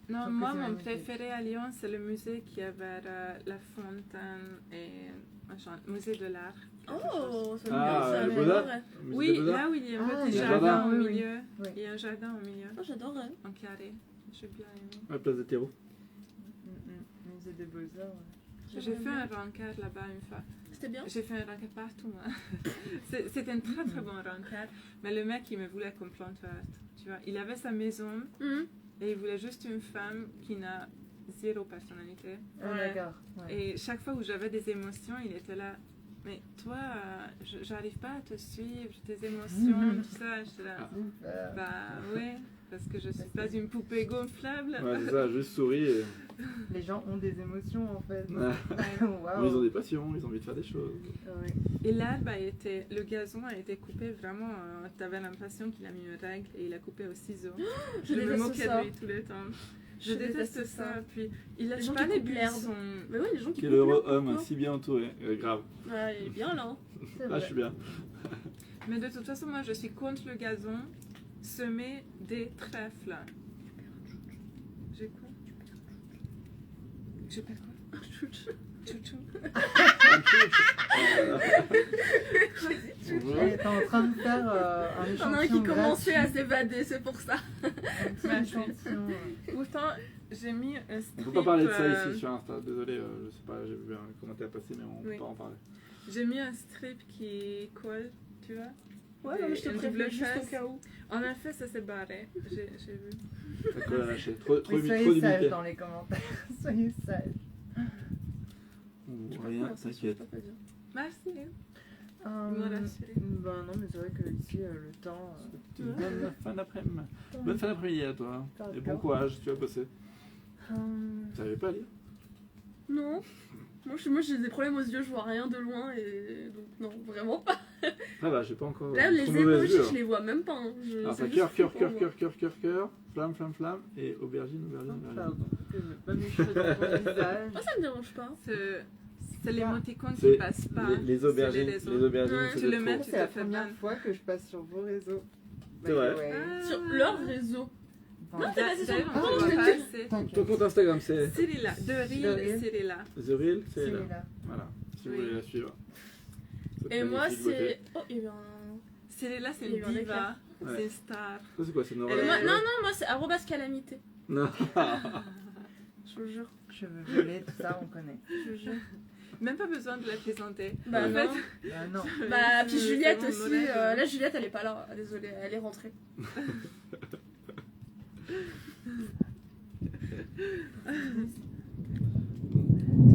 Non, Sauf moi, que c'est mon magnifique. préféré à Lyon, c'est le musée qui est vers la fontaine et machin, musée de l'art. Oh, ça me Ah, ça, le mais Beaux-Arts j'adorerais. Musée Oui, des Beaux-Arts. là où il y a un Ah, petit il y a un jardin jardin, au oui, oui. milieu. Oui. Il y a un jardin au milieu, Oh, j'adorerais. en carré. J'ai bien aimé. À la place de terreau. Musée des Beaux-Arts. Ouais. J'ai fait un rencard là-bas une fois. C'était bien. J'ai fait un rencard partout, moi. C'était un très très bon rencard. Mais le mec, il me voulait comme plante verte. Tu vois, il avait sa maison Mhm. et il voulait juste une femme qui n'a zéro personnalité. Ah, Ouais. d'accord. Ouais. Et chaque fois où j'avais des émotions, il était là. Mais toi, j'arrive pas à te suivre, tes émotions, tout ça. J'étais là. Super. Bah oui, parce que je suis pas une poupée gonflable. Ouais, c'est ça, juste souris et... Les gens ont des émotions en fait. Ouais. Waouh. Ils ont des passions, ils ont envie de faire des choses. Ouais. Et l'herbe a été, le gazon a été coupé vraiment. T'avais l'impression qu'il a mis une règle et il a coupé au ciseau. Je me déteste moquais ça. de lui tout le temps. Je Je déteste déteste ça. ça. Puis il lâche gens pas qui les coupent l'herbe. buissons. Mais oui, les gens qui Quel coupent heureux leur homme, couteau. si bien entouré. Grave. Ouais, il est bien là. hein. C'est Là, vrai. je suis bien. Mais de toute façon, moi je suis contre le gazon. Semer des trèfles. J'ai quoi? Je perds quoi? Chouchou. Bonjour. Et t'es en train de faire un Il y en échantillon a un qui commençait à gratuit. s'évader, c'est pour ça. Un petit Merci. échantillon. Pourtant, j'ai mis un On strip. peut pas parler de ça ici sur Insta. Désolé, je sais pas, j'ai vu un commentaire passer, mais on Oui. peut pas en parler. J'ai mis un strip qui colle, tu vois. Ouais, non, mais je te Une préviens double juste au face. cas où. En effet, ça s'est barré. J'ai vu. Ça colle à lâcher. Trop Mais soyez d'humidité. sages dans les commentaires. Soyez sages. Rien, t'inquiète. Merci. Euh, Me rassurer. bah non, mais c'est vrai que ici, le temps. Bonne fin d'après-midi. Bonne fin d'après-midi à toi. Et bon D'accord. courage, tu vas bosser. Tu savais pas lire? Non. Moi j'ai des problèmes aux yeux, je vois rien de loin et donc non, vraiment pas. Ah bah, j'ai pas encore. Là, les trop mauvaise emojis, vue, je les vois même pas. Hein. alors, c'est t'as juste cœur, cœur, pour cœur, moi. cœur, cœur, cœur, cœur, flamme, flamme, flamme, et aubergine, aubergine, aubergine. Pardon, que je mets pas mes cheveux dans mon visage. Moi ça me dérange pas. C'est l'émoticône qui C'est passe pas. les aubergines, C'est les aubergines, Ouais. c'est Tu de le trop. mets, C'est la te fais première ban. fois que je passe sur vos réseaux. C'est vrai. Ouais. Sur leur réseau. Enfin, Non, t'es passé sur D'ailleurs, le on compte, te je voit te pas dis. assez. Ton t'inquiète. compte Instagram, c'est Cyrilla, de The Real Real. Cyrilla. The Real, c'est C'est là. là. Voilà, si vous Oui. voulez la suivre. Cette Et moi magnifique beauté. c'est. Oh, il y a eu un. Cyrilla, c'est Il y a eu un une diva. éclair. Ouais. C'est une star. Ça, c'est quoi, c'est Nora Elle est- Moi- non, non, moi c'est arrobas calamité. Non. Je vous jure. Cheveux violets, tout ça, on connaît. Je vous jure. Même pas besoin de la présenter. Bah Ouais. non. Ah non. Bah, puis C'est Juliette mon aussi. modèle. Là, Juliette, elle est pas là. Désolée, elle est rentrée.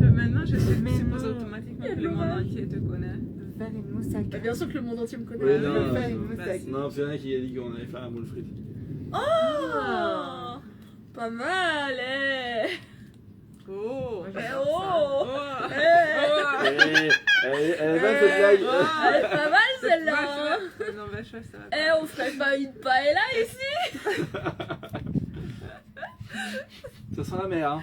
Maintenant, je Mais suppose non. automatiquement que le monde entier te connaît. Faire une moussaka. Bah, bien sûr que le monde entier me connaît. Ouais, Je non, veux faire non, une non. moussaka. Non, parce qu'il y en a qui a dit qu'on allait faire un moule frite. Oh, pas mal, eh. Oh! Moi, Eh j'adore oh. Oh! Eh. Elle est bonne cette blague. Elle est pas mal celle-là. hein. Non, bah, ça va. Eh, on ferait pas une paella ici? Ça sent la mer, hein.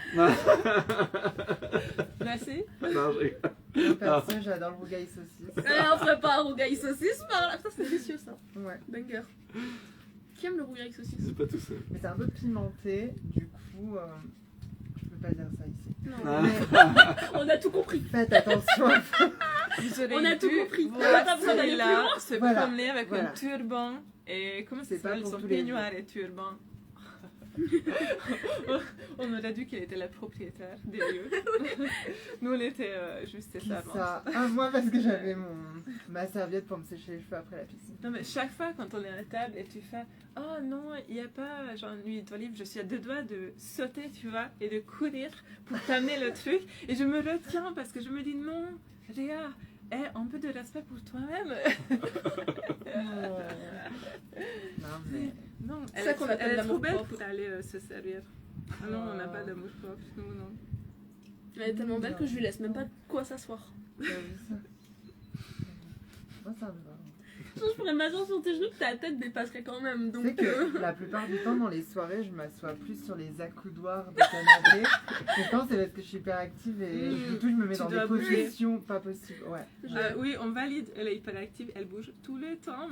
Merci. Non, je rigole. Moi, perso, j'adore le rougail saucisse. Eh, on ferait pas un rougail saucisse par là. Putain, c'est délicieux ça. Ouais. Banger. Qui aime le rougail saucisse? C'est pas tout seul. Mais c'est un peu pimenté, du coup, je peux pas dire ça ici. Non. Ah. Mais On a tout compris. faites attention. J'aurais On a tout dû compris. voir On a pas besoin d'aller plus celui-là loin. se Voilà. promener avec Voilà. un turban et comment ça C'est pas s'appelle pour son tous les peignoir et turban. On aurait dit qu'elle était la propriétaire des lieux. Nous, on était juste Qui servantes. ça? Ah, moi, parce que j'avais ma serviette pour me sécher les cheveux après la piscine. Non, mais chaque fois quand on est à la table et tu fais oh non, il n'y a pas genre une huile d'olive, je suis à deux doigts de sauter, tu vois, et de courir pour t'amener le truc. Et je me retiens parce que je me dis non, Réa, un peu de respect pour toi-même. Non, mais. Non, C'est elle ça est, qu'on appelle elle est trop l'amour belle propre. pour aller se servir. Ah non, on n'a pas d'amour propre, nous non. Elle est tellement belle que je lui laisse même pas de quoi s'asseoir. T'as vu ça? Moi, ça me va. Je pourrais m'asseoir sur tes genoux, ta tête dépasserait quand même. Tu sais Donc, que la plupart du temps, dans les soirées, je m'assois plus sur les accoudoirs de canapé. Pourtant, c'est parce que je suis hyper active et du tout, je me mets Tu dans dois des bouger. positions pas possibles. Ouais. Oui, on valide, elle est hyperactive, elle bouge tout le temps.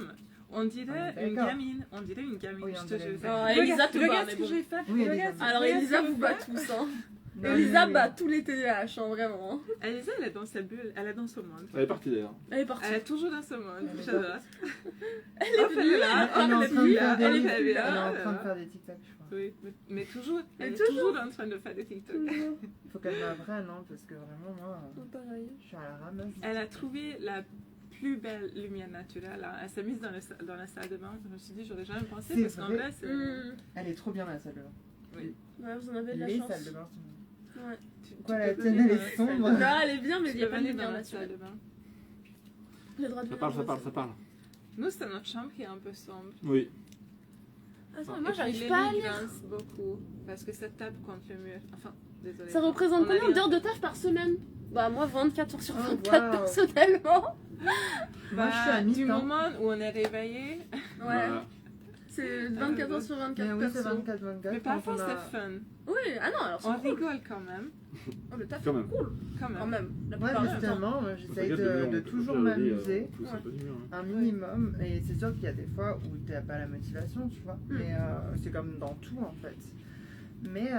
On dirait Ah, une d'accord. gamine, on dirait une gamine, Oui, je on te dirait jure. une Oh, gamine. Elisa te bat, regarde mais ce que bon. j'ai fait. Oui, Elisa. Regarde, Alors regarde Elisa ce que vous j'ai bat fait. tous, hein. Non, Elisa mais- bat tous les TDAH, hein, vraiment. Elisa, elle est dans sa bulle, elle est dans son monde. Elle est partie d'ailleurs. Elle est partie. Elle est toujours dans son monde, Elle est j'adore. Elle est Hop, elle est là, Elle est en hop, train de faire des elle est elle pas bien. est en train de faire des TikTok, je crois. Oui, mais toujours, elle Mais est toujours en train de faire des TikTok. Il faut qu'elle m'apprenne, hein, parce que vraiment, moi, Pareil. je suis à la ramasse. Elle a trouvé la plus belle lumière naturelle. Hein. Elle s'est mise dans la salle de bain. Je me suis dit, j'aurais jamais pensé C'est parce qu'en vrai. vrai, c'est. Elle est trop bien, la salle de bain. Oui. Ouais, vous en avez de la Les chance. salles de bain sont. Ouais. Quoi, tu la peux tienne, venir elle dans est la salle de sombre. bain. Là, elle est bien, mais il Tu n'y a peux pas de venir lumière dans la naturelle. salle de bain. J'ai le droit de Ça venir parle, dans ça la parle, salle. ça parle. Nous, c'est notre chambre qui est un peu sombre. Oui. Attends, Et moi puis, j'arrive les pas à lits lire. grincent beaucoup parce que ça tape contre le mur. Enfin, désolé. Ça représente On a combien rien. d'heures de taf par semaine? Bah moi 24 heures sur Oh, 24 waouh. personnellement. Moi, je suis à Du mi-temps. moment où on est réveillé, Ouais, Voilà. c'est 24 heures sur 24 Mais oui, c'est perso. 24-24. mais quand parfois on a- c'est fun. Oui, ah non, alors On c'est cool. rigole quand même. Oh, le taf Quand est même. cool, Quand quand même. même. La Ouais, plupart du temps. justement, j'essaye Regarde le mur, de on peut toujours faire le lit, m'amuser. on pousse un peu du mur, hein. Un minimum, et c'est sûr qu'il y a des fois où t'as pas la motivation, tu vois. Mm. Mais c'est comme dans tout en fait. Mais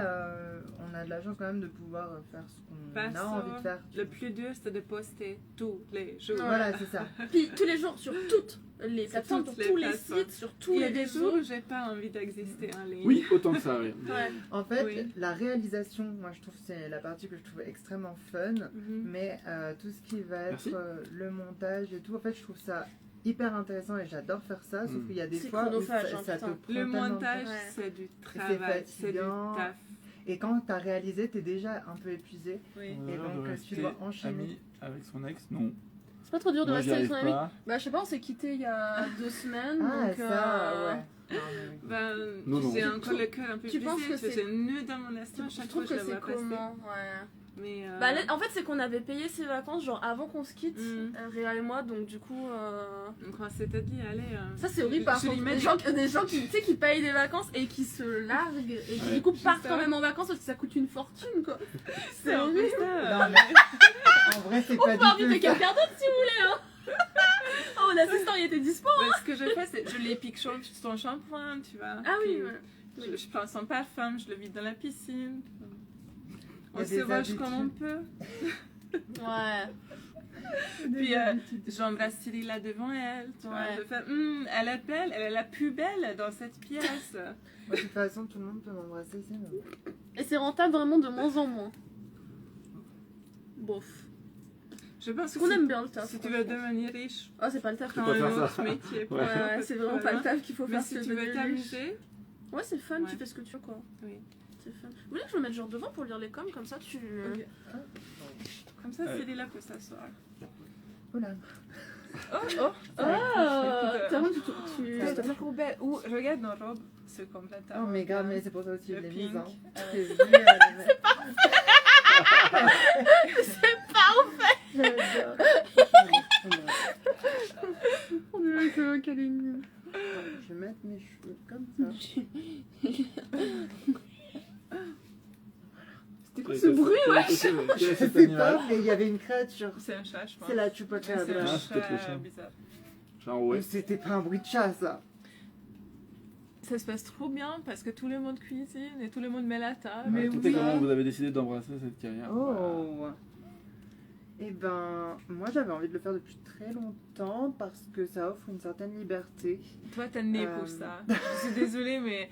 on a de la chance quand même de pouvoir faire ce qu'on a Perso, envie de faire. Le plus dur, c'est de poster tous les jours. Voilà, c'est ça. Puis tous les jours sur toutes les plateformes, sur toutes les tous les plateformes. sites, sur tous Il y a les des réseaux. jours où j'ai pas envie d'exister en ligne. Oui, autant que ça, oui. Ouais. En fait, Oui. la réalisation, moi je trouve que c'est la partie que je trouve extrêmement fun. Mhm. Mais tout ce qui va être Merci. le montage et tout, en fait, je trouve ça hyper intéressant et j'adore faire ça. Sauf Mm. qu'il y a des C'est fois où chronophage, ça, hein, ça te putain. prend Le tellement de temps. montage, Ouais. c'est du travail, c'est du fatigant. taf. Et quand t'as réalisé, t'es déjà un peu épuisé. Oui. Et donc, tu dois enchaîner. Ami avec son ex, non. C'est pas trop dur de Moi, rester j'y avec arrive son ami. pas. Bah je sais pas, on s'est quitté il y a 2 semaines. Ah, donc, ça, ouais. Non, mais oui. Ben, Non, non. j'ai encore le cœur un peu Tu penses brisé, que c'est- c'est nœud dans mon estomac Je chaque trouve fois que que je la c'est vois passer. comment? Ouais. Mais Bah, en fait, c'est qu'on avait payé ses vacances, genre avant qu'on se quitte, Mm. Réa et moi, donc du coup. donc on s'était dit, allez. Ça, c'est horrible par je contre. l'imagine. Des gens qui, tu sais, qui payent des vacances et qui se larguent et qui du coup partent ça. quand même en vacances parce que ça coûte une fortune, quoi. C'est un peu ça. Non, mais en vrai, c'est On pas peut inviter du tout ça. quelqu'un d'autre si vous voulez, hein. Oh, mon assistant, il était dispo. Mais ce que je fais, c'est je les pique sur son shampoing, tu vois. Ah oui, Puis, ouais. je prends son parfum, je le vide dans la piscine. Il y On a se des roche comme on habitudes. peut. Ouais. Puis j'embrasse Cyrilla devant elle. Tu vois. Ouais. Je fais, elle est belle, elle est la plus belle dans cette pièce. Moi, de toute façon, tout le monde peut m'embrasser ici. Mais... Et c'est rentable vraiment de moins en moins. Bof. Je pense que Qu'on si, aime bien le taf. si tu veux devenir riche, Oh, c'est pas le taf. peux prends pas faire un ça. autre métier. Ouais. Ouais, c'est vraiment pas le taf qu'il faut Mais faire. si c'est tu devenir veux riche. t'amuser, Ouais, c'est fun, Ouais. tu fais ce que tu veux, quoi. oui. C'est fun. Vous voulez que je me mette genre devant pour lire les coms, comme ça tu. Ok. Comme ça, Ouais. Cyrilla peut s'asseoir. Oula. Oh, Ah, écoute, t'as vraiment tu. C'est trop belle. Ou regarde nos robes, se complètent. Oh, mais grave, mais c'est pour ça aussi que je Le l'ai mise. Hein. pink. C'est vu, C'est parfait. J'adore. On dirait que câline. Je vais mettre mes cheveux comme ça. C'était quoi ce bruit, ouais? Quel est Je cet sais animal? pas, mais il y avait une créature. C'est un chat, je pense. C'est la chupacabra. C'est un Ah, c'est peut-être le chat chat. bizarre. Genre, ouais. Mais c'était pas un bruit de chat, ça. Ça se passe trop bien parce que tout le monde cuisine et tout le monde met la table. Mais et tout tout est ça. comment vous avez décidé d'embrasser cette carrière? Oh. Eh ben, moi j'avais envie de le faire depuis très longtemps parce que ça offre une certaine liberté. Toi, t'es né pour ça. Je suis désolée, mais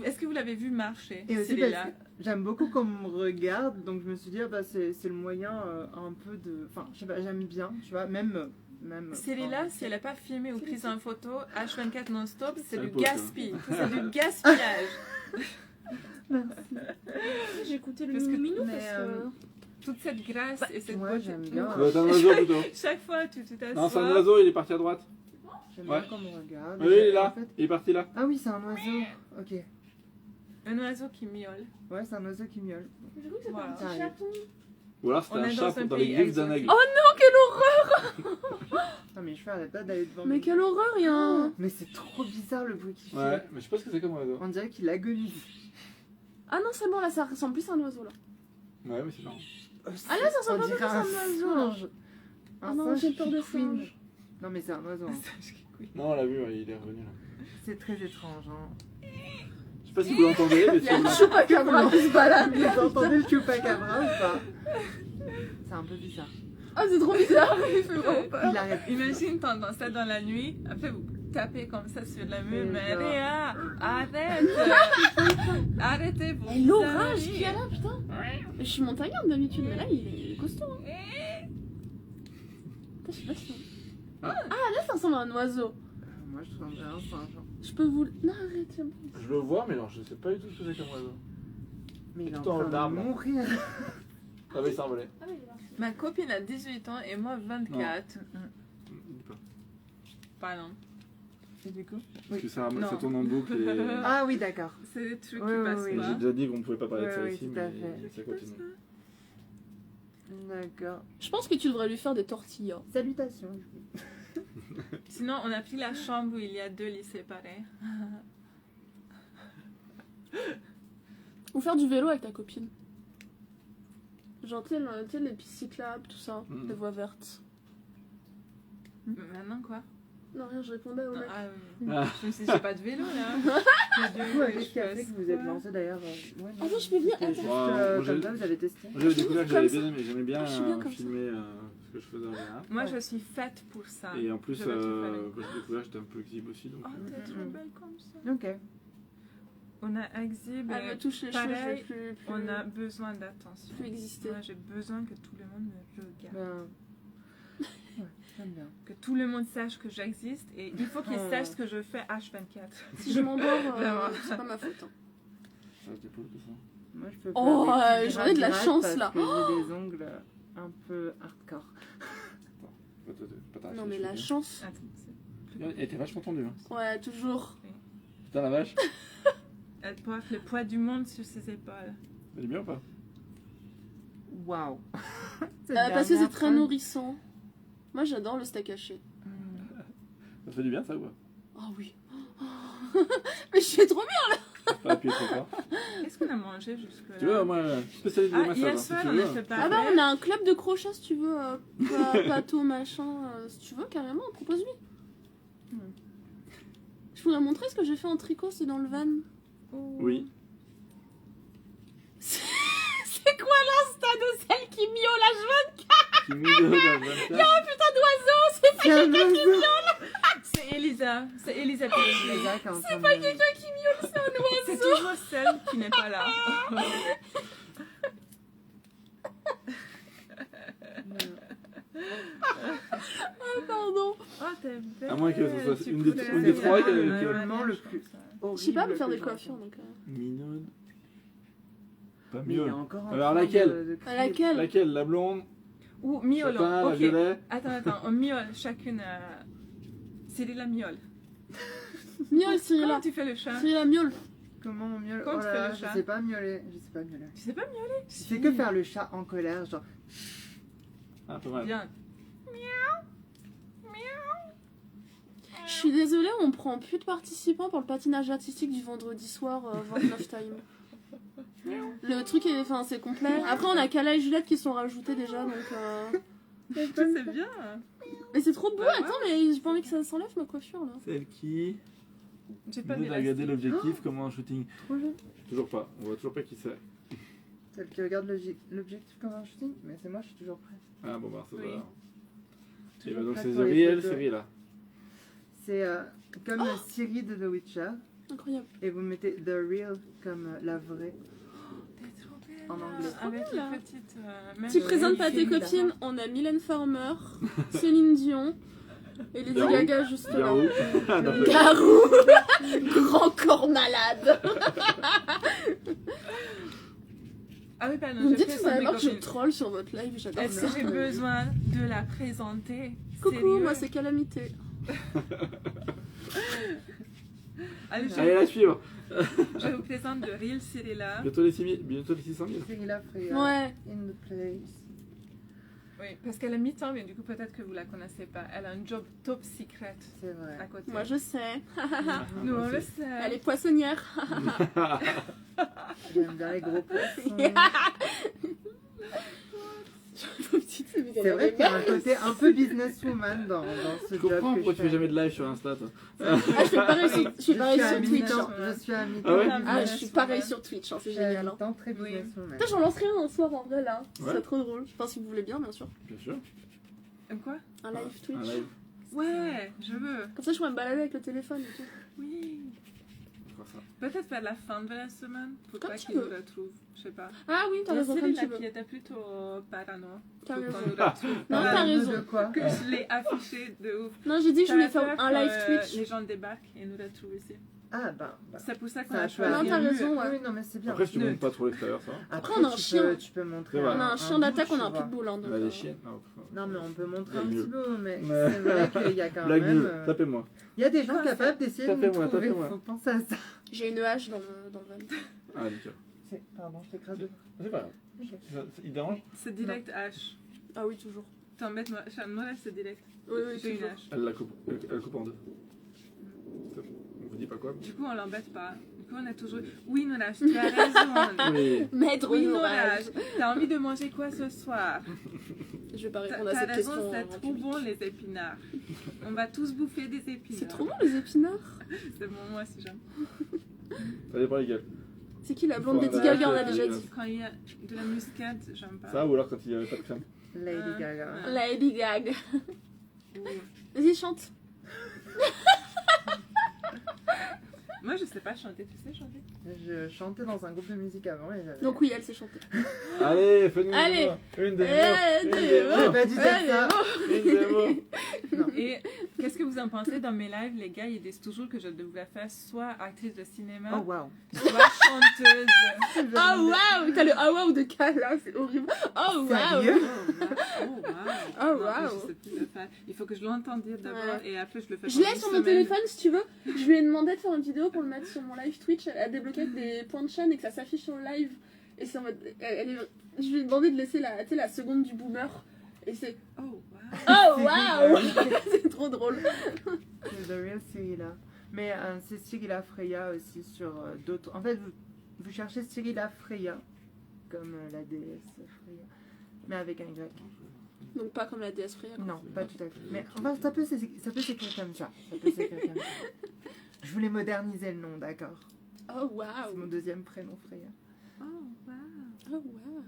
est-ce que vous l'avez vu marcher? Et aussi Cyrilla parce que j'aime beaucoup qu'on me regarde, donc je me suis dit, ah bah, c'est le moyen un peu de. Enfin, je sais pas, j'aime bien, tu vois, même. Cyrilla, enfin, si elle n'a pas filmé ou pris en photo, H24 non-stop, c'est Ça du pose, hein. gaspille. C'est du gaspillage. J'ai écouté le Parce que- minou mais, parce que. Toute cette grâce et cette Ouais, beauté. j'aime bien. Ça doit être un oiseau plutôt. Chaque fois, tu t'assois. Non, c'est un oiseau, il est parti à droite. J'aime Ouais. bien qu'on me regarde. Oui, il est En là. fait- Il est parti là. Ah oui, c'est un oiseau. Ok. Un oiseau qui miaule. Ouais, c'est un oiseau qui miaule. J'ai cru que c'était Voilà. un petit chaton. Ou alors c'était On un est chat dans un dans les pays griffes d'un aigle. exotique. Oh non, quelle horreur! Ah, mais je fais arrête pas d'aller devant Mais mes- quelle horreur, il y a un. Mais c'est trop bizarre le bruit qu'il fait. Ouais, mais je sais pas ce que c'est comme oiseau. On dirait qu'il agonise. Ah non, c'est bon, là, ça ressemble plus à un oiseau, là. Ouais, mais c'est marrant. Ah là, ça ressemble On un peu dirait plus à un oiseau, là. singe. Ah non, j'ai peur de queen. singe. Non, mais c'est un oiseau. hein. Non, on l'a vu, ouais, il est revenu là. C'est très étrange. Hein. Je sais pas si vous l'entendez, mais Il y a sur un la... chupacabra qui se balade. Vous entendez le chupacabra ou pas? C'est un peu bizarre. Ah, c'est trop bizarre, il fait vraiment peur. Il arrête. Imagine t'entends ça dans la nuit, après vous tapez comme ça sur la mur, Et mais genre- Réa, arrête! Arrêtez vos Et l'orage bizarreries. qu'il y a là, putain. Je suis montagnarde d'habitude, mais là, il est costaud. Hein. Putain, je sais pas si. Ah, là, ça ressemble à un oiseau. Moi, je trouve un singe. hein. Je peux vous. Non, arrête, c'est bon. Je le vois, mais alors je sais pas du tout ce que c'est comme oiseau. Mais il est en Tout en train de larmes. mourir. Ah bah il s'est envolé. Ah, oui, il est parti. Ma copine a 18 ans et moi 24. Dis pas. Pardon. Et du coup, Parce que ça Non. tourne en boucle et... Ah oui, d'accord. c'est des trucs Oui, qui oui, passent oui. J'ai pas. déjà dit qu'on pouvait pas parler de Ouais, ça oui, ici, tout à mais fait. ça continue. D'accord. Je pense que tu devrais lui faire des tortillas. Salutations. Sinon, on a pris la chambre où il y a 2 lits séparés. Ou faire du vélo avec ta copine. Genre, tu sais, les pistes cyclables, tout ça, Mhm. les voies vertes. Maintenant quoi? Non, rien, je répondais au mec. Ah, oui. Ah. Je me suis dit, j'ai pas de vélo là. Du coup, avec ce qui a fait que vous êtes lancé d'ailleurs. Ouais, Ah non, je peux bien. C'était juste Ouais, moi, comme j'ai- ça, vous avez testé. Moi j'avais découvert que Comme j'avais ça. bien aimé, j'aimais bien Je suis bien comme ça. filmer ce que je faisais en général. Moi, Ouais. je suis faite pour ça. Et en plus, Je vois qu'il fallait. quand j'ai découvert, j'étais un peu exhibe aussi. Donc, Oh, t'es trop belle comme ça. Ok. On a exhibe. Elle me touche les cheveux, je pareil, vais plus, On a besoin d'attention. plus exister. Moi, j'ai besoin que tout le monde me regarde. Ben. Ouais, j'aime bien. Que tout le monde sache que j'existe et il faut qu'ils Oh. sachent ce que je fais H24. Si je m'endors, Vraiment. c'est pas ma faute. Hein. ça t'épaule que ça. Moi, je peux Oh, pas avec j'en ai de la gratte chance, parce là. que j'ai des ongles un peu hardcore. Pas ta Non, cheveux, mais la je veux chance. Attends, c'est- dire. Elle était vachement tendue. Hein. Ouais, toujours. Putain la vache. Elle porte le poids du monde sur ses épaules. Elle est bien ou pas? Waouh. Parce que c'est très nourrissant. Moi j'adore le steak haché. Ça fait du bien ça ou pas? Ah oui. Mais je suis trop bien. Pas appuyer trop fort. Qu'est-ce qu'on a mangé jusque-là? Tu vois, moi, spécialiste des Ah, hier massages, soir, si tu on veux. a fait pas Ah bah on a un club de crochet si tu veux. Pâteau machin. Si tu veux carrément, propose-lui. Je pourrais montrer ce que j'ai fait en tricot, c'est dans le van. Oui. C'est quoi l'insta de celle qui miaule la joie? Qui mouille la 24. Putain d'oiseau, c'est pas quelqu'un qui miaule. C'est Elisa. C'est Elisa Pellegrini. C'est pas quelqu'un. qui miaule, c'est un oiseau. C'est toujours celle qui n'est pas là. Pardon. Oh, t'es belle. À moins que ce soit tu une des- pouvais- une des trois Ouais, qui- ouais, qui- ouais, vraiment ouais, le je plus- trouve ça. Je sais pas me faire des Horrible coiffures que donc. Mignonne. Pas Mais il y a mieux. encore un Alors, train laquelle de crier. Laquelle? Laquelle? La blonde? Ou miaulons. Chopin, la Ok. violet? Attends, on miaule chacune. Cyril la miaule. Miaule, Cyrilla. Comment tu fais le chat? Cyrilla miaule. Comment on miaule? Comment Oh tu là fais là, le je chat? sais pas miauler. Je sais pas miauler. Tu sais pas miauler? Je sais que faire le chat en colère, genre. Ah, pas mal. Bien. Je suis désolée, on prend plus de participants pour le patinage artistique du vendredi soir 29 time. Le truc est, enfin, c'est complet. Après, on a Kala et Juliette qui sont rajoutés déjà, donc. C'est bien. Mais c'est trop beau. Bah ouais. Attends, mais j'ai pas envie que ça s'enlève ma coiffure là. Celle qui J'ai pas nous a regardé d'élastique. l'objectif comme un shooting. Trop joli. Toujours pas. On voit toujours pas qui c'est. Celle qui regarde l'objectif comme un shooting. Mais c'est moi, je suis toujours prête. Ah bon, bah, ça Oui. va. Et Toujours bah, donc prête c'est pour The les Real photos. série là. C'est comme Ciri de The Witcher. Incroyable. Et vous mettez The Real comme la vraie. T'es trop belle. En anglais. Avec Trop belle. les petites. même Tu les présentes pas tes filles, copines. On a Mylène Farmer, Céline Dion et Lady Garou. Gaga juste là. Garou. Ah, non, pas- Garou. Grand corps malade. Ah oui, pardon. Vous me je dites si vous présente avez mes marre que je copines. troll sur votre live, j'adore Est-ce ça. que j'ai besoin de la présenter? Coucou, Sérieux? moi c'est Calamité. Allez, Allez la suivre. je vous présente de Real Cyrilla. Bientôt les 6 000, bientôt les 600 000. Cyrilla Freya. Ouais. In the place. Oui, parce qu'elle a mi-temps, mais du coup, peut-être que vous la connaissez pas. Elle a un job top secret C'est à vrai. côté. Moi je sais. Nous, on le c'est- sait. Elle est poissonnière. J'aime bien les gros poissons. C'est vrai qu'il y a un côté un peu businesswoman dans ce Je job comprends que pourquoi je tu fais fais. jamais de live sur Insta toi. Ah, je suis pareil sur, je suis pareil à sur Twitch. mi-temps. hein. Je suis à mi-temps. Ah ouais Ah, je suis pareil sur Twitch, hein, c'est Je suis à génial. Hein. mi-temps, très Oui. businesswoman. Putain, j'en lancerai un soir en vrai là. Ce Ouais. serait trop drôle. Enfin, si vous voulez bien, bien sûr. Bien sûr. Quoi? Un live Twitch. Un live. Ouais, je veux. Comme ça, je pourrais me balader avec le téléphone et tout. Oui. Quoi ça? Peut-être vers la fin de la semaine. Faut Comme pas tu qu'ils nous veux. retrouvent. Je sais pas. Ah oui, t'as Il y a raison, comme Cyrilla tu veux. qui était plutôt parano. T'as Faut raison. qu'on nous retrouve. Non, pas. t'as raison. De quoi? Que je l'ai affiché de ouf. Non, j'ai dit que je voulais T'as faire peur un live que, Twitch. Les gens débarquent et nous retrouvent ici. Ah bah. C'est pour ça qu'on Ça a a choisi. Non, t'as le raison, mur. ouais. Oui, non, mais c'est bien. Après si tu Ne- montes pas trop l'extérieur ça va. Après, on a un tu chien. Tu peux montrer. C'est vrai. On a un chien bout, d'attaque, on a tu un vois. pitbull. Hein, donc, On a des chiens. Non, Non, mais on peut montrer Le un mieux. petit peu, mais Ouais. c'est vrai qu'il y a quand Blague même. nulle, tapez-moi. Il y a des gens Non, capables d'essayer de nous tapez-moi, trouver. tapez-moi. Faut penser à ça. J'ai une hache dans le van. Ah nickel. Pardon, je t'écrase de. C'est pas grave. Il dérange? C'est direct H. Ah oui, toujours. T'embêtes moi. Moi, c'est direct. Oui, oui, J'ai une toujours. H. Elle coupe en deux. On vous dit pas quoi? Du coup, on l'embête pas. Du coup, on est toujours. Oui, Nourage, tu as raison. Oui. Maître Oui, Nourage. Nourage, t'as envie de manger quoi ce soir? Je vais pas T'as répondre à t'as cette raison, question. c'est en trop public. bon les épinards. On va tous bouffer des épinards. C'est trop bon les épinards. C'est bon, moi aussi j'aime. Ça dépend lesquels. C'est qui la blonde Ouais, Lady bah, Gaga, on a c'est déjà dégueulasse. dit. Quand il y a de la muscade, j'aime pas. Ça ou alors quand il y avait pas de crème. Lady Gaga. Ouais. Lady Gaga. Ouh. Vas-y, chante. Moi, je sais pas chanter. Tu sais chanter? Je chantais dans un groupe de musique avant et j'avais. Donc oui, elle sait chanter. Allez, fais-nous Allez. une démo. Eh, Une des démo. J'ai pas dit ça. Une démo. Et qu'est-ce que vous en pensez dans mes lives? Les gars, ils disent toujours que je devrais faire soit actrice de cinéma, Oh waouh. soit chanteuse. Oh waouh. T'as le ah waouh de Kala, c'est horrible. Oh waouh. Sérieux? Oh waouh! Oh, Non, wow. je sais plus le faire. Il faut que je l'entende dire d'abord Ouais. et après je le fais. Je l'ai pendant sur une mon semaine. téléphone si tu veux. Je lui ai demandé de faire une vidéo pour le mettre sur mon live Twitch. Elle a débloqué avec des points de chaîne et que ça s'affiche sur le live. Et c'est en mode. Je lui ai demandé de laisser la seconde du boomer. Et c'est. Oh, wow. Oh waouh. C'est trop drôle. C'est The Real Cyrilla. Mais c'est Cyrilla Freya aussi sur d'autres. En fait, vous cherchez Cyrilla Freya, comme la déesse Freya, mais avec un Y. Donc pas comme la déesse Freya. quoi. Non, pas tout à fait. Mais enfin, ça peut s'écrire comme ça. Ça peut s'écrire comme ça. Je voulais moderniser le nom, d'accord. Oh C'est waouh. mon deuxième prénom, Freya. Oh, wow. Oh waouh.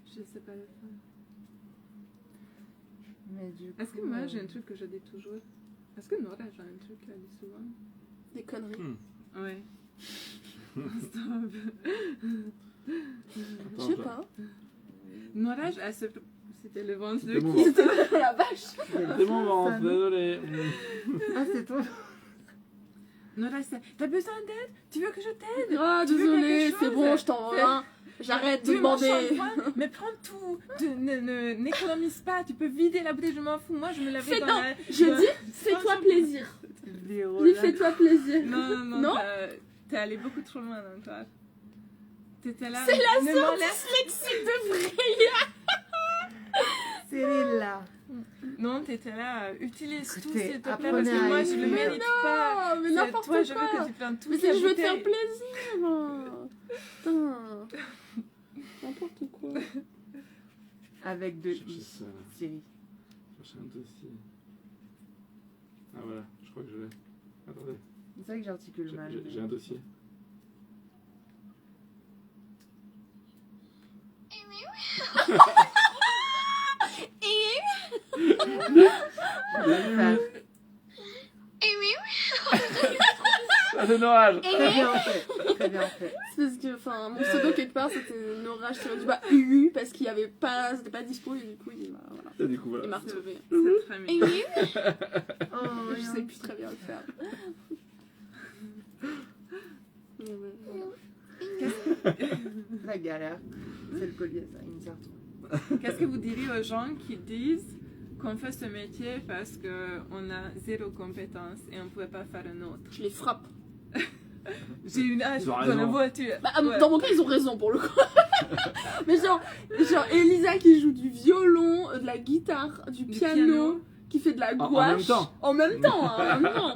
Je sais pas le faire. Mais du coup, Est-ce que moi j'ai un truc que je dis toujours? Est-ce que Nora j'ai un truc qu'elle dit souvent? Des conneries. Oui. Stop. Je sais pas. Nora, elle se... C'était le ventre de C'était mon qui? ventre. La vache. C'est mon ventre, désolé. Ah, c'est toi. Nora, c'est... T'as besoin d'aide? Tu veux que je t'aide? Ah Tu veux désolé, quelque c'est chose? bon, je t'en Fais- rends. J'arrête de Tu veux mon demander. shampoing? Mais prends tout. N'économise pas. Tu peux vider la bouteille, je m'en fous. Moi, je me l'avais Fais dans non. la... Je dis, fais-toi plaisir. Véro, Dis, là. fais-toi plaisir. Non, Non? T'es allé beaucoup trop loin dans toi. T'étais là. C'est la ne sœur m'enlève- dyslexique de Freya. Cyrilla. Non, t'étais là. Utilise tout, Écoutez, s'il te plaît. apprenez Parce que à moi, je le écrire. mérite pas. Oh, mais C'est n'importe toi, je veux quoi. que tu prennes tout. Mais c'est que je veux te faire plaisir. Putain. N'importe quoi. Avec deux Cherchez I. ça, là. Siri. Cherchez un dossier. Ah voilà, je crois que je l'ai. Attendez, C'est vrai que j'articule mal. j'ai un dossier. Ah, c'est Norage. Très bien fait. Très bien fait. C'est parce que, enfin, mon pseudo quelque part c'était Nora, je tiré du bas UU parce qu'il y avait pas, c'était pas dispo et du coup il m'a, voilà, Et du coup, il m'a voilà. retrouvé. C'est très mignon. Oh, Je sais plus très bien le faire. Mais ouais, voilà. La galère. C'est le collier, ça. Il me sert trop. Qu'est-ce que vous diriez aux gens qui disent qu'on fait ce métier parce qu'on a zéro compétence et on ne pouvait pas faire un autre? Je les frappe. J'ai une âge Ils ont dans raison. la voiture. Bah, Ouais. dans mon cas, ils ont raison pour le coup. Mais genre Elisa qui joue du violon, de la guitare, du piano, qui fait de la En gouache. même temps. En même temps, hein, en même temps.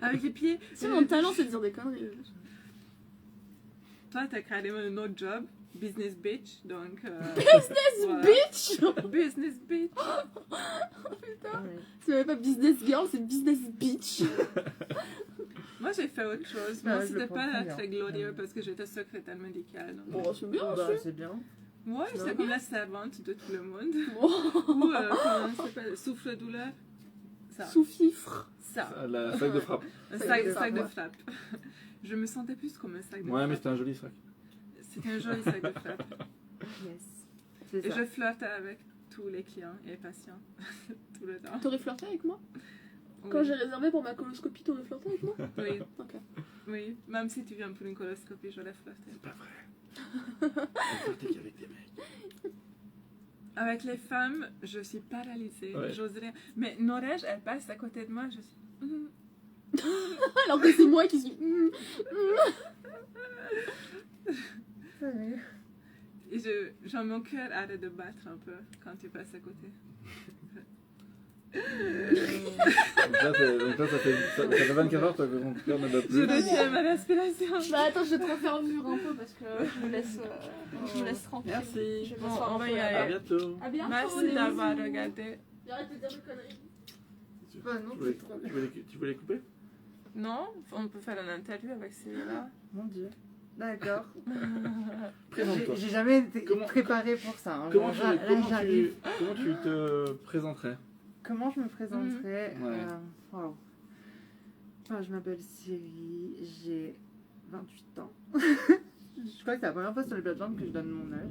Avec les pieds. Si mon talent, c'est de dire des conneries. Toi, t'as carrément un autre job. Business bitch. Donc. Business voilà. bitch. Business bitch. Putain. Ouais. C'est même pas business girl, c'est business bitch. Moi, j'ai fait autre chose. Ah, Moi, je le c'était prends pas bien. très glorieux parce que j'étais secrétaire médicale. Donc... Bon, c'est bien, Bah, c'est bien. Ouais, c'est j'étais comme la servante de tout le monde. Bon. Ou, comment ça s'appelle? Souffle-douleur. Ça. Sous-fifre. Ça. La sac de frappe. Un Sac de sac de frappe. frappe. Je me sentais plus comme un sac de Ouais, mais frappe. c'était un joli sac. C'était un joli sac de frappe. Yes. C'est Et ça. je flirtais avec tous les clients et patients. Tout le temps. T'aurais flirté avec moi? Oui. Quand j'ai réservé pour ma coloscopie, t'aurais flirté avec moi? Oui, Ok. oui. Même si tu viens pour une coloscopie, j'aurais flirté. C'est pas vrai. J'ai flirté qu'avec des mecs. Avec les femmes, je suis paralysée. Ouais. J'ose rien. Mais Norège, elle passe à côté de moi, je suis... Alors que c'est moi qui suis. Ouais. Et genre, mon cœur arrête de battre un peu quand tu passes à côté. Donc là, ça fait 24 heures que ton cœur ne bat Je plus. retiens ma respiration. Bah attends, je vais te refaire vivre un peu parce que je me laisse tranquille. Merci. Je vais Bon, m'asseoir on un va peu y là-bas. À aller. bientôt. À bientôt. Merci les d'avoir bisous. regardé. Arrête de dire des conneries. Bah non, Tu voulais, c'est trop tu voulais- tu voulais couper? Non, on peut faire une interview avec celui-là. Mon dieu. D'accord. Présente-toi. J'ai jamais été Comment- préparée pour ça. Hein. Comment Genre, là, j'arrive. comment tu te présenterais? Comment je me présenterais Ouais. wow. Enfin, je m'appelle Siri, j'ai 28 ans. Je crois que c'est la première fois sur les plateformes que je donne mon âge.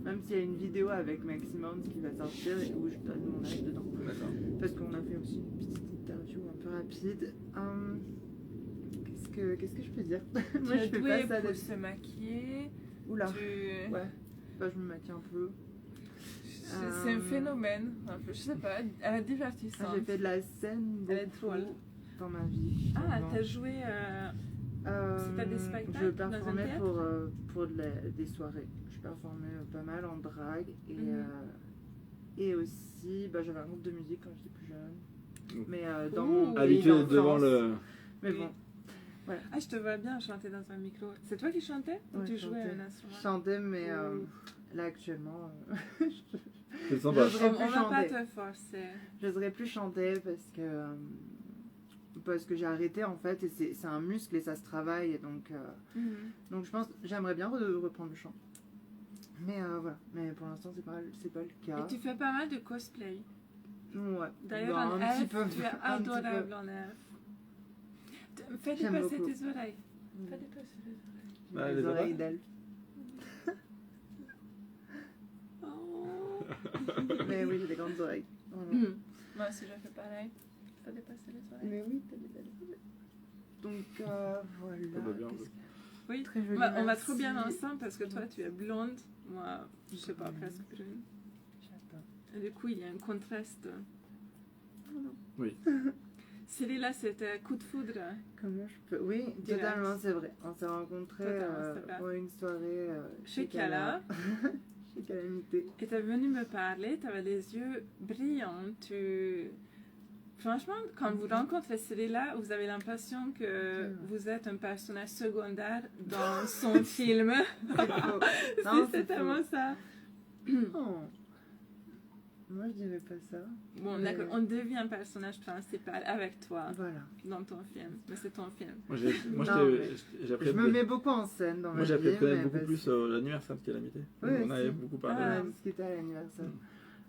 Même s'il y a une vidéo avec Maximum qui va sortir et où je donne mon âge dedans. D'accord. Parce qu'on a fait aussi une petite interview un peu rapide. Qu'est-ce que je peux dire? Moi, je fais doué pas ça pour de... se maquiller. Oula. Tu... Ouais. Enfin, je me maquille un peu. C'est un phénomène, un peu, je sais pas, elle est divertissante. J'ai fait de la scène Elle est beaucoup drôle. dans ma vie. Ah, Vraiment. t'as joué Si t'as des spectacles Je dans un performais théâtre? pour des soirées. Je performais pas mal en drague Mhm. et aussi j'avais un groupe de musique quand j'étais plus jeune. Mais dans Ouh. mon pays Habitué d'enfance. devant le. Mais Oui. bon, Ah, je te vois bien chanter dans un micro. C'est toi qui chantais ou Ouais, tu je jouais chantais. un instrument? je chantais, mais Ouh. là actuellement, C'est sympa. Je j'aurais On pu va pas chanter. te forcer. j'oserais plus chanter parce que j'ai arrêté en fait et c'est un muscle et ça se travaille et donc je pense j'aimerais bien reprendre le chant. Mais voilà, mais pour l'instant c'est pas le cas. Et tu fais pas mal de cosplay. Ouais. D'ailleurs, Bah, en un petit elfe, peu, tu es un petit adorable peu. en elfe. Fais J'aime dépasser beaucoup. tes oreilles. Fais dépasser les oreilles. J'ai Ah, les les oreilles oreilles. d'elfe. Oh. Mais oui, j'ai des grandes oreilles. Vraiment. Moi aussi, je fais pareil. Fais dépasser les oreilles. Mais oui, t'as des belles oreilles. Donc voilà. Ça va bien, Qu'est-ce ouais. que- Oui, Très joli, on va merci. trop bien ensemble parce que toi, tu es blonde. Moi, je sais pas, presque brune. J'attends. Et du coup, il y a un contraste. Oui. Celui-là, c'était coup de foudre. Comment je peux. Oui, Direct. totalement, c'est vrai. On s'est rencontrés Totalement, c'est vrai. pour une soirée Chez Kala. Chez Calamité. Et tu es venu me parler, tu avais les yeux brillants. Franchement, quand vous rencontrez celui-là, vous avez l'impression que vous êtes un personnage secondaire dans son film. C'est faux. Non, C'est tellement faux. ça. Oh. Moi, je dirais pas ça. Bon, Mais- d'accord, on devient un personnage principal avec toi Voilà. dans ton film. Mais c'est ton film. Moi, Non, j'ai appris Je à me mets beaucoup en scène dans Moi, ma j'ai appris à vie. te connaître mais beaucoup parce- plus l'anniversaire de Calamité. Oui, On avait aussi. beaucoup On parlé. Ah. a discuté à l'anniversaire.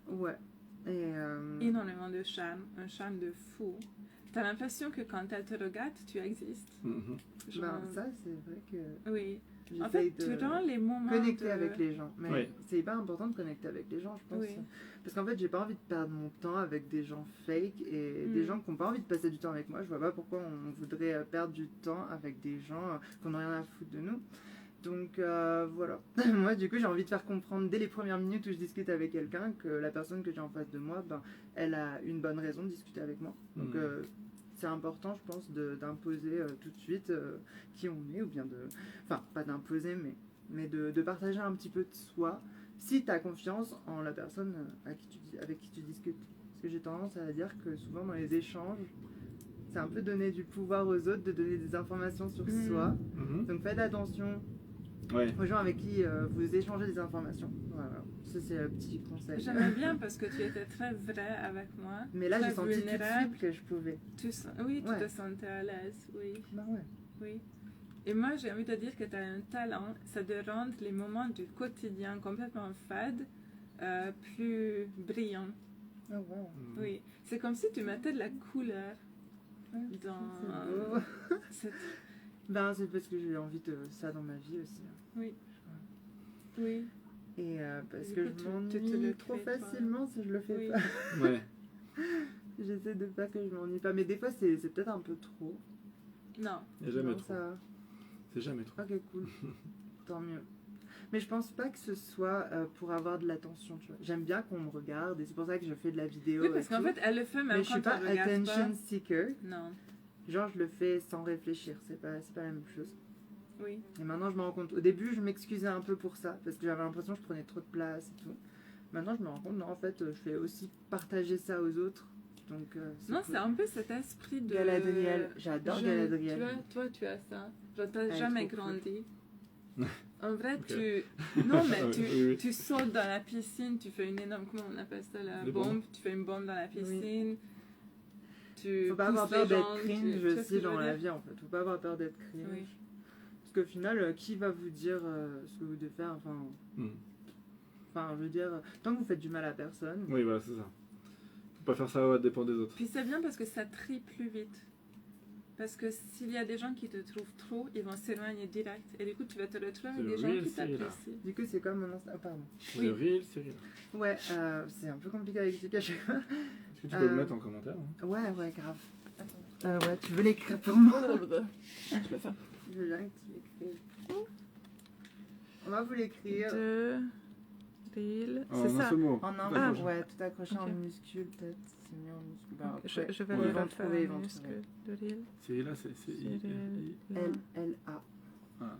Ouais. Et Énormément de charme, un charme de fou. T'as l'impression que quand elle te regarde, tu existes. Mhm. Genre, ça, c'est vrai que oui. En fait, j'essaye tu rends les moments connecter de... avec les gens. Mais Oui. c'est hyper important de connecter avec les gens, je pense. Oui. Parce qu'en fait, j'ai pas envie de perdre mon temps avec des gens fake et des gens qui n'ont pas envie de passer du temps avec moi. Je vois pas pourquoi on voudrait perdre du temps avec des gens qui n'ont rien à foutre de nous. Donc voilà. Moi, du coup, j'ai envie de faire comprendre dès les premières minutes où je discute avec quelqu'un que la personne que j'ai en face de moi, elle a une bonne raison de discuter avec moi. Donc c'est important, je pense, d'imposer tout de suite qui on est, ou bien de... Enfin, pas d'imposer, mais de partager un petit peu de soi, si tu as confiance en la personne avec qui tu discutes. Parce que j'ai tendance à dire que souvent dans les échanges, c'est un peu donner du pouvoir aux autres, de donner des informations sur soi. Mhm. Donc faites attention Ouais. aux gens avec qui vous échangez des informations. Voilà, ça c'est un petit conseil. J'aimais bien parce que tu étais très vrai avec moi. Mais là, très j'ai senti tout de vulnérable. suite que je pouvais. Oui, tu Ouais. te sentais à l'aise, oui. Bah ouais. Oui. Et moi, j'ai envie de dire que tu as un talent, c'est de rendre les moments du quotidien complètement fades plus brillants. Oh, wow. Oui. C'est comme si tu mettais de la couleur Ouais, dans... c'est beau. cette- Ben, c'est parce que j'ai envie de ça dans ma vie aussi. Oui. Oui. Et parce Du que coup, je tu te le m'ennuie trop crées, toi. facilement si je le fais Oui. pas. Ouais. J'essaie de faire que je m'ennuie pas. Mais des fois, c'est peut-être un peu trop. Non. Il n'y a jamais Non, trop. ça... C'est jamais trop. Ok, cool. Tant mieux. Mais je pense pas que ce soit pour avoir de l'attention, tu vois. J'aime bien qu'on me regarde et c'est pour ça que je fais de la vidéo. Oui, parce et qu'en tout. fait, elle le fait même Mais je quand suis pas elle regarde attention pas. seeker. Non. Genre, je le fais sans réfléchir. C'est pas la même chose. Oui. Et maintenant, je me rends compte. Au début, je m'excusais un peu pour ça parce que j'avais l'impression que je prenais trop de place et tout. Maintenant, je me rends compte, non, en fait, je fais aussi partager ça aux autres. Donc, Non, cool. c'est un peu cet esprit de... Galadriel. J'adore Je- Galadriel. Tu vois, toi, tu as ça. Genre, t'as Elle est jamais trop grandi. En vrai, Ok. Non, mais Oui, tu, oui. tu sautes dans la piscine, tu fais une énorme... Comment on appelle ça, la Des bombe. bombes. Tu fais une bombe dans la piscine. Tu Faut pas avoir pousses peur les gens, d'être tu cringe vois ce que je aussi veux dans la dire? vie, en fait. Faut pas avoir peur d'être cringe. Oui. Parce qu'au final, qui va vous dire ce que vous devez faire Mhm. Enfin, je veux dire, tant que vous faites du mal à personne. Oui, voilà, c'est ça. Faut pas faire ça à dépend des autres. Puis c'est bien parce que ça trie plus vite. Parce que s'il y a des gens qui te trouvent trop, ils vont s'éloigner direct. Et du coup, tu vas te retrouver avec C'est des gens real, qui c'est là. t'apprécient. Du coup, c'est comme mon Insta. Pardon. Oui. C'est real, c'est real. Ouais, c'est un peu compliqué à expliquer à chaque fois. Est-ce que tu peux le mettre en commentaire hein? Ouais, grave. Ouais, tu veux l'écrire pour moi? Je peux faire. Je veux bien que tu l'écrives. On va vous l'écrire. Reel, En c'est un ça. seul mot. En un Ah, mot, ouais, tout accroché ok. en minuscule, peut-être. C'est mieux en minuscule. Bah, Ok, après, je vais Ouais. le ils vont refaire trouver, ils en vont minuscule de Reel. Cyrilla, c'est I-L-I. L-L-A. Ah.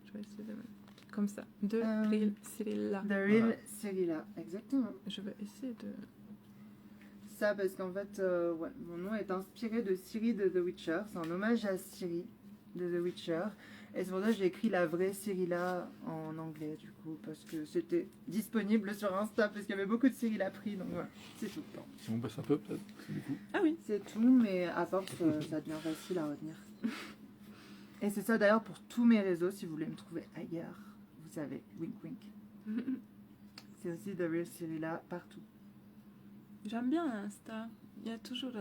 Je vais essayer de mettre comme ça. De Euh, Reel, Cyrilla. The Real Cyrilla, exactement. Je vais essayer de... Ça, parce qu'en fait, ouais, mon nom est inspiré de Ciri de The Witcher. C'est un hommage à Ciri de The Witcher. Et c'est pour ça que j'ai écrit la vraie Cyrilla en anglais, du coup, parce que c'était disponible sur Insta, parce qu'il y avait beaucoup de Cyrilla pris, donc voilà, c'est tout. Si on passe un peu, peut-être, du coup. Ah oui. C'est tout, mais à force, ça devient facile à retenir. Et c'est ça d'ailleurs pour tous mes réseaux, si vous voulez me trouver ailleurs, vous savez, wink wink. C'est aussi The Real Cyrilla partout. J'aime bien Insta. Il y a toujours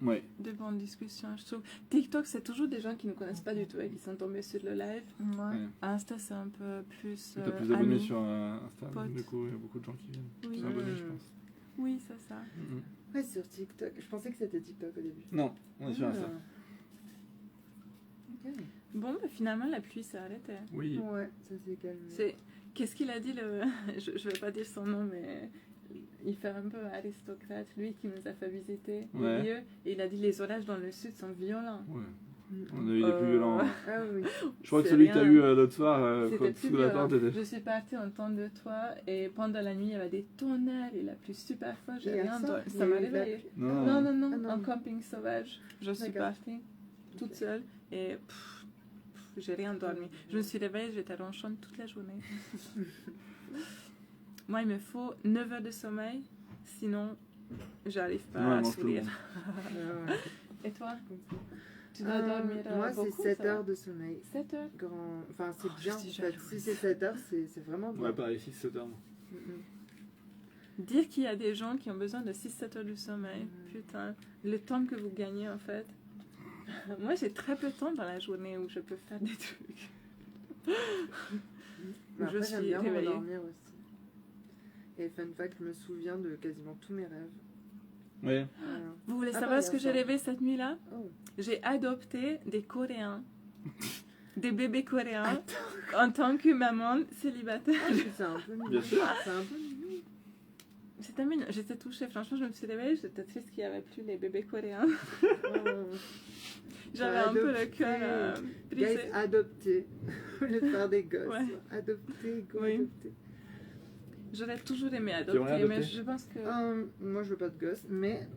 Ouais. de bonnes discussions, je trouve. TikTok, c'est toujours des gens qui ne connaissent pas du tout et qui sont tombés sur le live. Ouais. Insta, c'est un peu plus. T'as plus d'abonnés amis. sur Insta, potes. du coup, il y a beaucoup de gens qui viennent. Oui. S'abonner, je pense. Oui, c'est ça. Mhm. Ouais, sur TikTok. Je pensais que c'était TikTok au début. Non, on est sur Insta. Ok. Bon, bah, finalement, la pluie s'est arrêtée. Oui. Ouais, ça s'est calmé. Qu'est-ce qu'il a dit le... je ne vais pas dire son nom, mais il fait un peu aristocrate, lui qui nous a fait visiter Ouais. les lieux. Et il a dit les orages dans le sud sont violents. Ouais. On a eu les plus violents. Ah oui. Je crois que c'est celui que t'as rien. eu l'autre soir, C'était quand plus sous la violent. tente, était. Je suis partie en temps de toi et pendant la nuit il y avait des tonnerres et la pluie super forte. J'ai Hier rien soir, dormi. il y Ça a m'a eu de la réveillée. pluie. Non, Non, non, non, Ah, non. en camping sauvage. Je suis D'accord. partie toute seule et j'ai rien dormi. Je me suis réveillée, j'étais ronchonne toute la journée. Moi, il me faut 9 heures de sommeil, sinon j'arrive pas Ouais, à mange tout le sourire. monde. Et toi Tu dois dormir Moi, beaucoup, c'est 7 ça va heures de sommeil. 7 heures Grand... Enfin, c'est Oh, je bien. suis En fait. jalouse. Si c'est 7 heures, c'est vraiment bien. Ouais, pareil, 6-7 heures. Dire qu'il y a des gens qui ont besoin de 6-7 heures de sommeil, Mm. putain, le temps que vous gagnez en fait. Moi j'ai très peu de temps dans la journée où je peux faire des trucs. Mais Je après, j'aime suis bien réveillée. m'endormir aussi. Et fun fact, je me souviens de quasiment tous mes rêves. Ouais. Voilà. Vous voulez Ah, savoir bah, ce que il y j'ai a ça. rêvé cette nuit-là? Oh. J'ai adopté des Coréens. Des bébés coréens en tant que maman célibataire. C'est un peu mignon. Bien sûr. C'est un peu mignon. C'était mignon, j'étais touchée. Franchement, je me suis réveillée, j'étais triste qu'il n'y avait plus les bébés coréens. Oh. J'avais un peu le Adopté. cœur Guys, brisé. adopter. Au lieu de faire des gosses. Ouais. Adopter, go Oui. adopter. J'aurais toujours aimé aimerais adopter, mais adopter je pense que. Moi, je veux pas de gosse, mais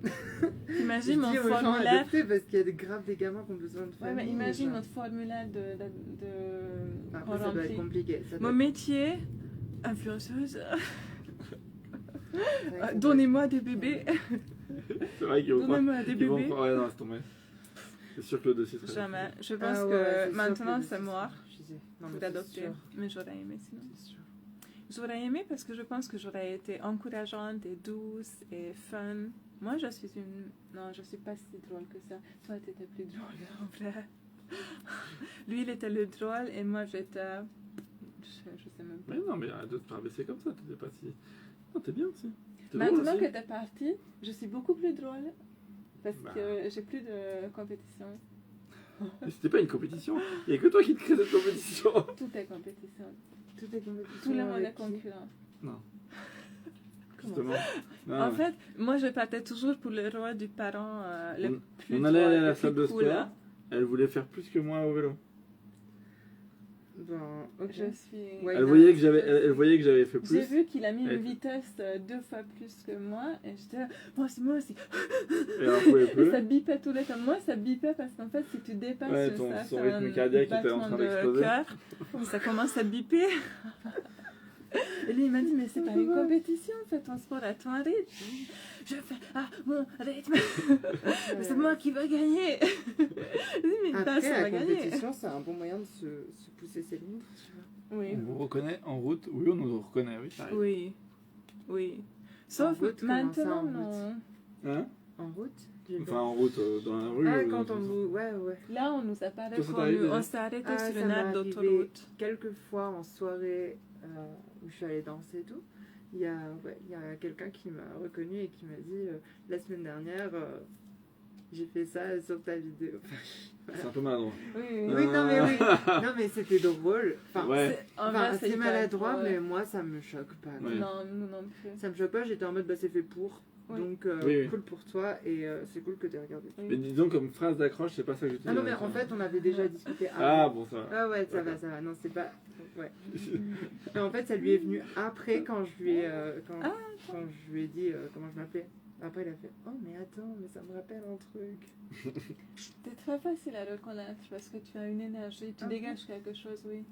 Imagine je mon dis aux gens formulaire. adopter parce qu'il y a des graves des gamins qui ont besoin de Ouais, famille. mais imagine genre. notre formulaire de Après, ça doit être rempli. compliqué. Ça doit Mon être- métier, influenceuse. c'est vrai que ça doit Donnez-moi des bébés. C'est vrai qu'ils vont croire. Donnez-moi des Ils vont bébés. croire, ouais, non, c'est tombé. C'est sûr que le dossier serait. Jamais. Je être- pense Ah ouais, que c'est sûr maintenant que c'est le mort suffisait. Non, mais pour c'est adopter. sûr, Mais j'aurais aimé sinon. c'est sûr. J'aurais aimé parce que je pense que j'aurais été encourageante et douce et fun. Moi, je suis une... Non, je suis pas si drôle que ça. Toi, t'étais plus drôle, en vrai. Lui, il était le drôle et moi, j'étais... Je sais même pas. Mais non, mais arrête de te rabaisser comme ça, t'étais pas si. Non, t'es bien aussi. T'es drôle Maintenant aussi. que t'es parti, je suis beaucoup plus drôle parce Bah. que j'ai plus de compétition. Mais c'était pas une compétition. Il y a que toi qui te crée cette compétition. Tout est compétition. Tout est compétition. Tout le monde est avec qui concurrent. Justement. Non, En mais fait, moi, je partais toujours pour le rôle du parent le plus on allait aller à drôle, la le salle plus de cool, sport. hein. Elle voulait faire plus que moi au vélo. Ben, ok. Je suis... Ouais, Elle non, voyait que j'avais, je- elle voyait que j'avais fait J'ai plus. vu qu'il a mis Elle une était- vitesse 2 fois plus que moi et j'étais là, moi aussi. Et elle en pouvait Et plus. ça bipait tout le temps. Moi, ça bipait parce qu'en fait, si tu dépasses Ouais, un ton certain rythme cardiaque était en battement train de d'exploser. cœur, ça commence à biper. Et lui, il m'a dit, mais c'est pas une compétition, fais ton sport à ton rythme. Je fais à mon rythme. C'est moi qui vais gagner. Je dis, mais Après, personne la va gagner. compétition, c'est un bon moyen de se pousser ses limites. Tu vois. Oui, On vous reconnaît en route. Oui, on nous reconnaît, oui, ça arrive. oui, oui. Sauf route, comment ça, maintenant, en route non. Hein En route j'ai Enfin, pas- en route, dans la rue. Ah, quand on vous. Ouais, ouais. Là, on nous a parlé Toi, ça qu'on t'arrive déjà on s'est arrêté Ah, sur ça une m'est aire arrivé d'autoroute. quelques fois en soirée où je suis allée danser et tout. Il y a quelqu'un qui m'a reconnu et qui m'a dit la semaine dernière, j'ai fait ça sur ta vidéo. C'est un peu maladroit. Oui, Oui, non, mais oui. Non, mais c'était drôle. Enfin, Ouais. En enfin, vrai, c'est hyper maladroit, drôle. mais moi, ça me choque pas. Ouais. Non, nous non plus. Ça me choque pas, j'étais en mode, bah, c'est fait pour. Oui. Donc, Oui, oui. cool pour toi, et c'est cool que t'aies regardé. Mais disons, comme phrase d'accroche, c'est pas ça que je dis. Ah non, mais en fait, on avait déjà discuté Ah, avant. bon, ça va. Ah ouais, ça va, ça va. Non, c'est pas... Ouais. Mais en fait, ça lui est venu après, quand je lui ai, quand je lui ai dit comment je m'appelais. Après, il a fait, oh, mais attends, mais ça me rappelle un truc. T'es très facile à reconnaître parce que tu as une énergie, tu Ah. dégages quelque chose, oui.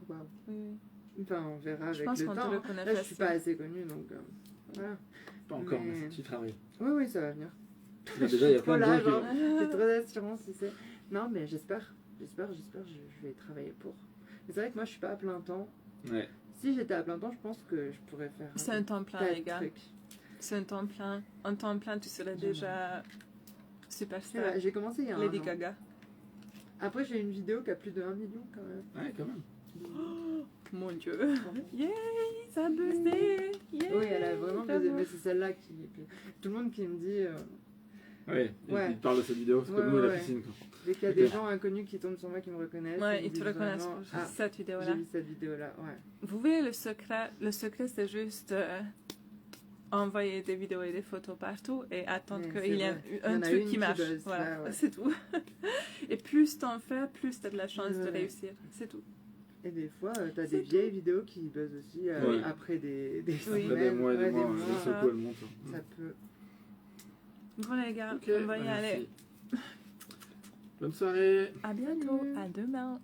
Waouh. Oui. Enfin, on verra Je avec pense le qu'on te temps. reconnaît Là, je suis facile. pas assez connue, donc voilà. Pas encore, mais Mais- tu travailles. Oui, oui, ça va venir. Là, déjà, il y a plein de Voilà, gens genre, qui. j'ai trop d'assurance, tu sais. Non, mais j'espère, je vais travailler pour. Mais c'est vrai que moi, je suis pas à plein temps. Ouais. Si j'étais à plein temps, je pense que je pourrais faire C'est un temps plein, tas les de gars. trucs. C'est un temps plein. En temps plein, tu serais déjà C'est superstar. vrai, j'ai commencé il y a un Lady an. Gaga. Après, j'ai une vidéo qui a plus de 1 million quand même. Ouais, quand même. Mon Dieu. Yay, ça a buzzé. Yay. Oui, elle a vraiment buzzé, mais c'est celle-là qui... Tout le monde qui me dit... Ouais, Ouais. il parle de cette vidéo, c'est Ouais, comme nous et la ouais. piscine, quoi. Dès qu'il y a des gens inconnus qui tombent sur moi qui me reconnaissent... Ouais, me ils te disent reconnaissent vraiment, pour Ah, cette j'ai vidéo-là. vu cette vidéo-là, ouais. Vous voyez le secret? Le secret, c'est juste envoyer des vidéos et des photos partout et attendre Ouais, qu'il y ait c'est vrai. Il y un en a truc une qui qui marche. buzz, Voilà, ouais. c'est tout. Et plus t'en fais, plus t'as de la chance de Ouais. réussir. C'est tout. Et des fois, t'as C'est des vieilles vidéos qui buzzent aussi Ouais. après des Oui. semaines. Après des mois et ouais, des mois, mois. je sais quoi le monte. Ça peut... Bon les gars, Ok, on va y bah, aller. merci. Bonne soirée. À bientôt. À demain.